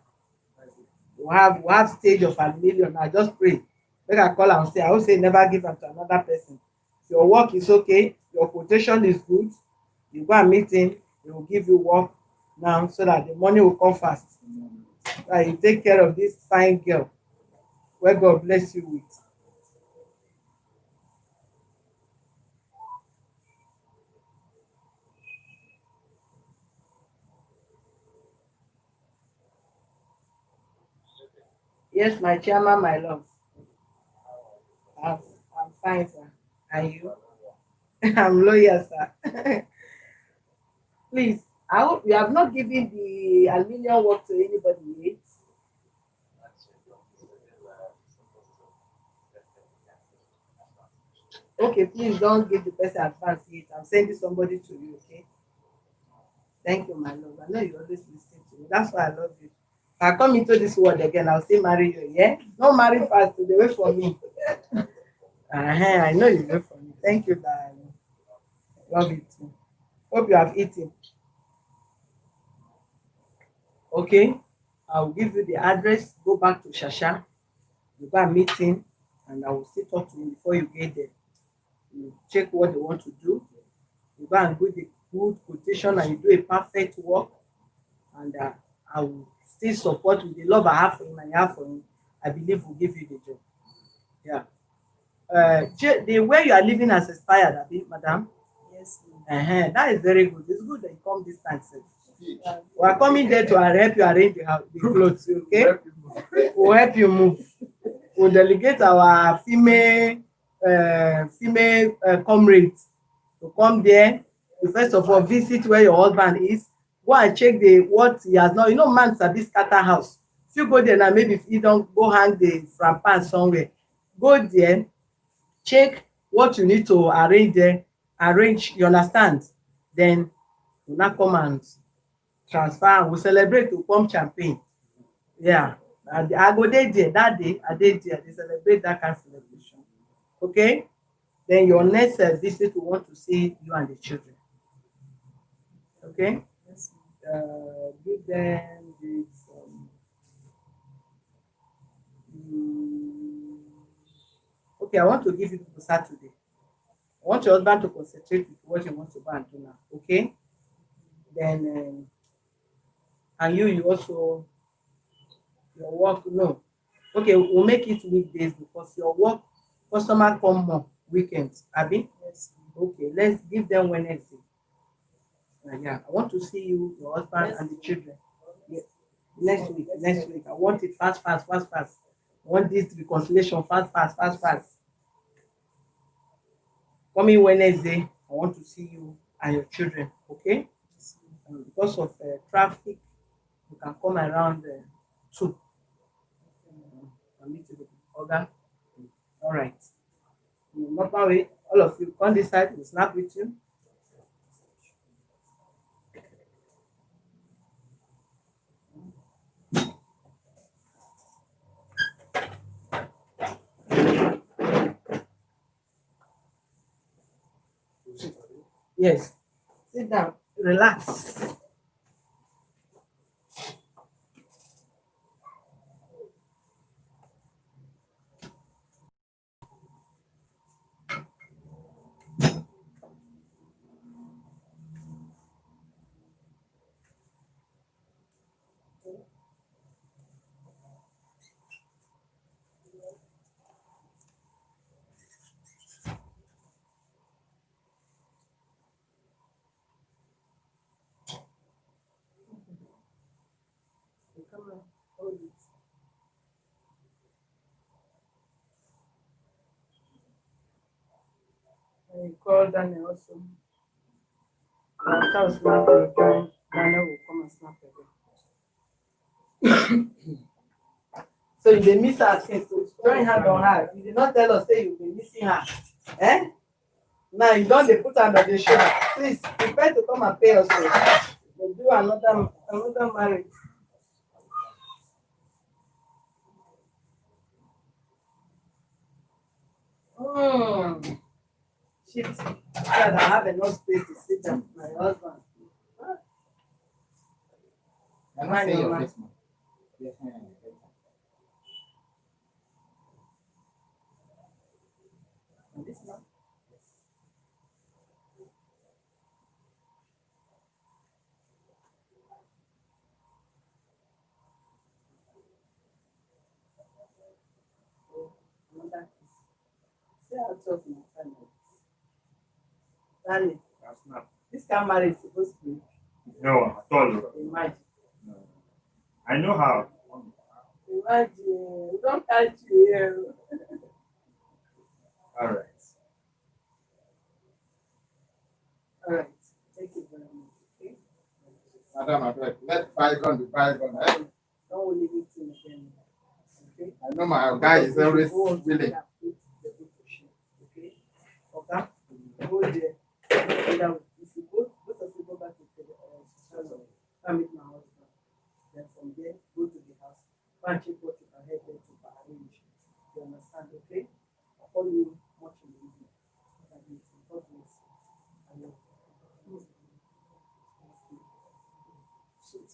We have stage of aluminium. I just pray. Make I call and say, I will say never give am to another person. If your work is okay, your quotation is good, you go and meet him, he will give you work now so that the money will come fast. You take care of this fine girl where God bless you with. Yes, my chairman, my love. I'm, I'm fine, sir. And you? I'm loyal, sir. Please, I hope you have not given the aluminium work to anybody yet. Okay, please don't give the person advance yet. I'm sending somebody to you, okay? Thank you, my love. I know you always listen to me. That's why I love you. If I come into this world again, I'll still marry you, yeah? Don't marry fast, they wait for me. I know you wait for me. Thank you, darling. Love you too. Hope you have eaten. Okay, I'll give you the address. Go back to Shasha. You go and meet him, and I will still talk to him before you get there. You check what they want to do. You go and do the good quotation, and you do a perfect work. And I will still support with the love I have for him and you have for him. I believe will give you the job. Yeah. The way you are living has expired, madam. Yes, That is very good. It's good that you come this time, sir. We are coming there to help you arrange the house, the clothes, okay? We'll help you move. We'll delegate our female comrades to come there. You first of all visit where your husband is. Go and check what he has not. You know, man sabi scatter house. If you go there now, maybe if you don't go hang the frampan somewhere, go there, check what you need to arrange there, arrange, you understand? Then you now come and transfer and we celebrate to pump champagne. Yeah. And I go there that day, I dey there, they celebrate that kind of celebration. Okay? Then your next visit we want to see you and the children. Okay? Yes. Give them this mm, okay, I want to give you people Saturday. I want your husband to concentrate with what he wants to go and do now. Okay? Then and you also your work no. Okay, we'll make it weekdays because your work customer come more weekends. Abi? Yes. Okay, let's give them Wednesday. Yeah, I want to see you, your husband, and the children. Yeah. Next week, next week. I want it fast, fast, fast, fast. I want this reconciliation fast, fast, fast, fast. Coming Wednesday, I want to see you and your children. Okay? Because of traffic, you can come around 2. Meet with Oga. All right. Normal way, all of you on this side will snap with you. Yes. Sit down. Relax. Come on. Hold it. And you call Daniel also. After we snap, you join. Daniel will come and snap again. So you dey miss her since to join hand on her. You did not tell us say you be missing her. Eh? Now you don dey put hand on the shoulder. Please prepare to come and pay us. We'll do another marriage. Shit. God, I have enough space to sit down. My husband. Can I say your face, man? Yes, And this one. Another kiss. See how tough my family is. Darling, That's not. this kind of marriage is supposed to be. No, at all. Imagine. No. I know how. Imagine. We don't catch you here. All right. All right. Thank you very much. Okay. Madam, I beg, let bygone be bygone. Eh? Don't leave it in again. Okay. I know my guy is always willing. Okay. Okay. Go there. If you go, both of you go back to the come meet my husband. Then from there, go to the house. Go and check what you can help them to arrange. You understand? Okay. I'll call you much in the evening. God bless you. I love you. Shit.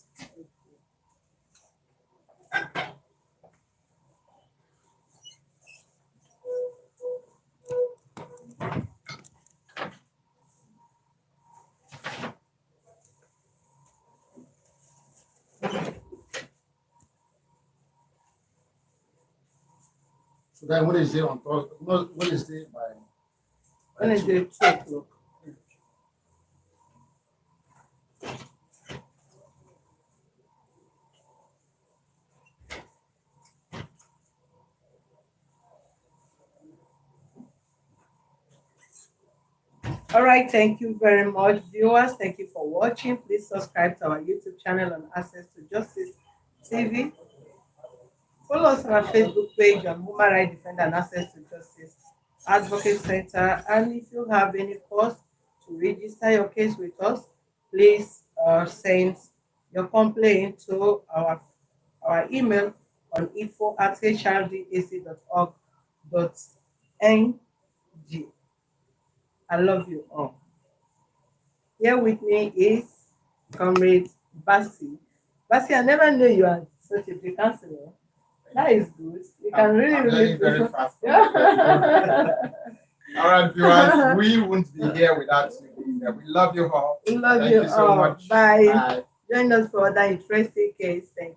So then what is it on Thursday? No, what is it by Wednesday, 2 o'clock. All right, thank you very much, viewers. Thank you for watching. Please subscribe to our YouTube channel on Access to Justice TV. Follow us on our Facebook page on Human Rights Defender and Access to Justice Advocate Center. And if you have any cost to register your case with us, please send your complaint to our email on info@hrdac.org.ng. I love you all. Here with me is Comrade Basi. Basi, I never knew you are such a big counselor. That is good. You can I'm really, learning really very fast. Yeah. All right, viewers, we wouldn't be here without you being there. We love you all. We love Thank you you so all. much. Bye. Bye. Join us for other interesting case. Thank you.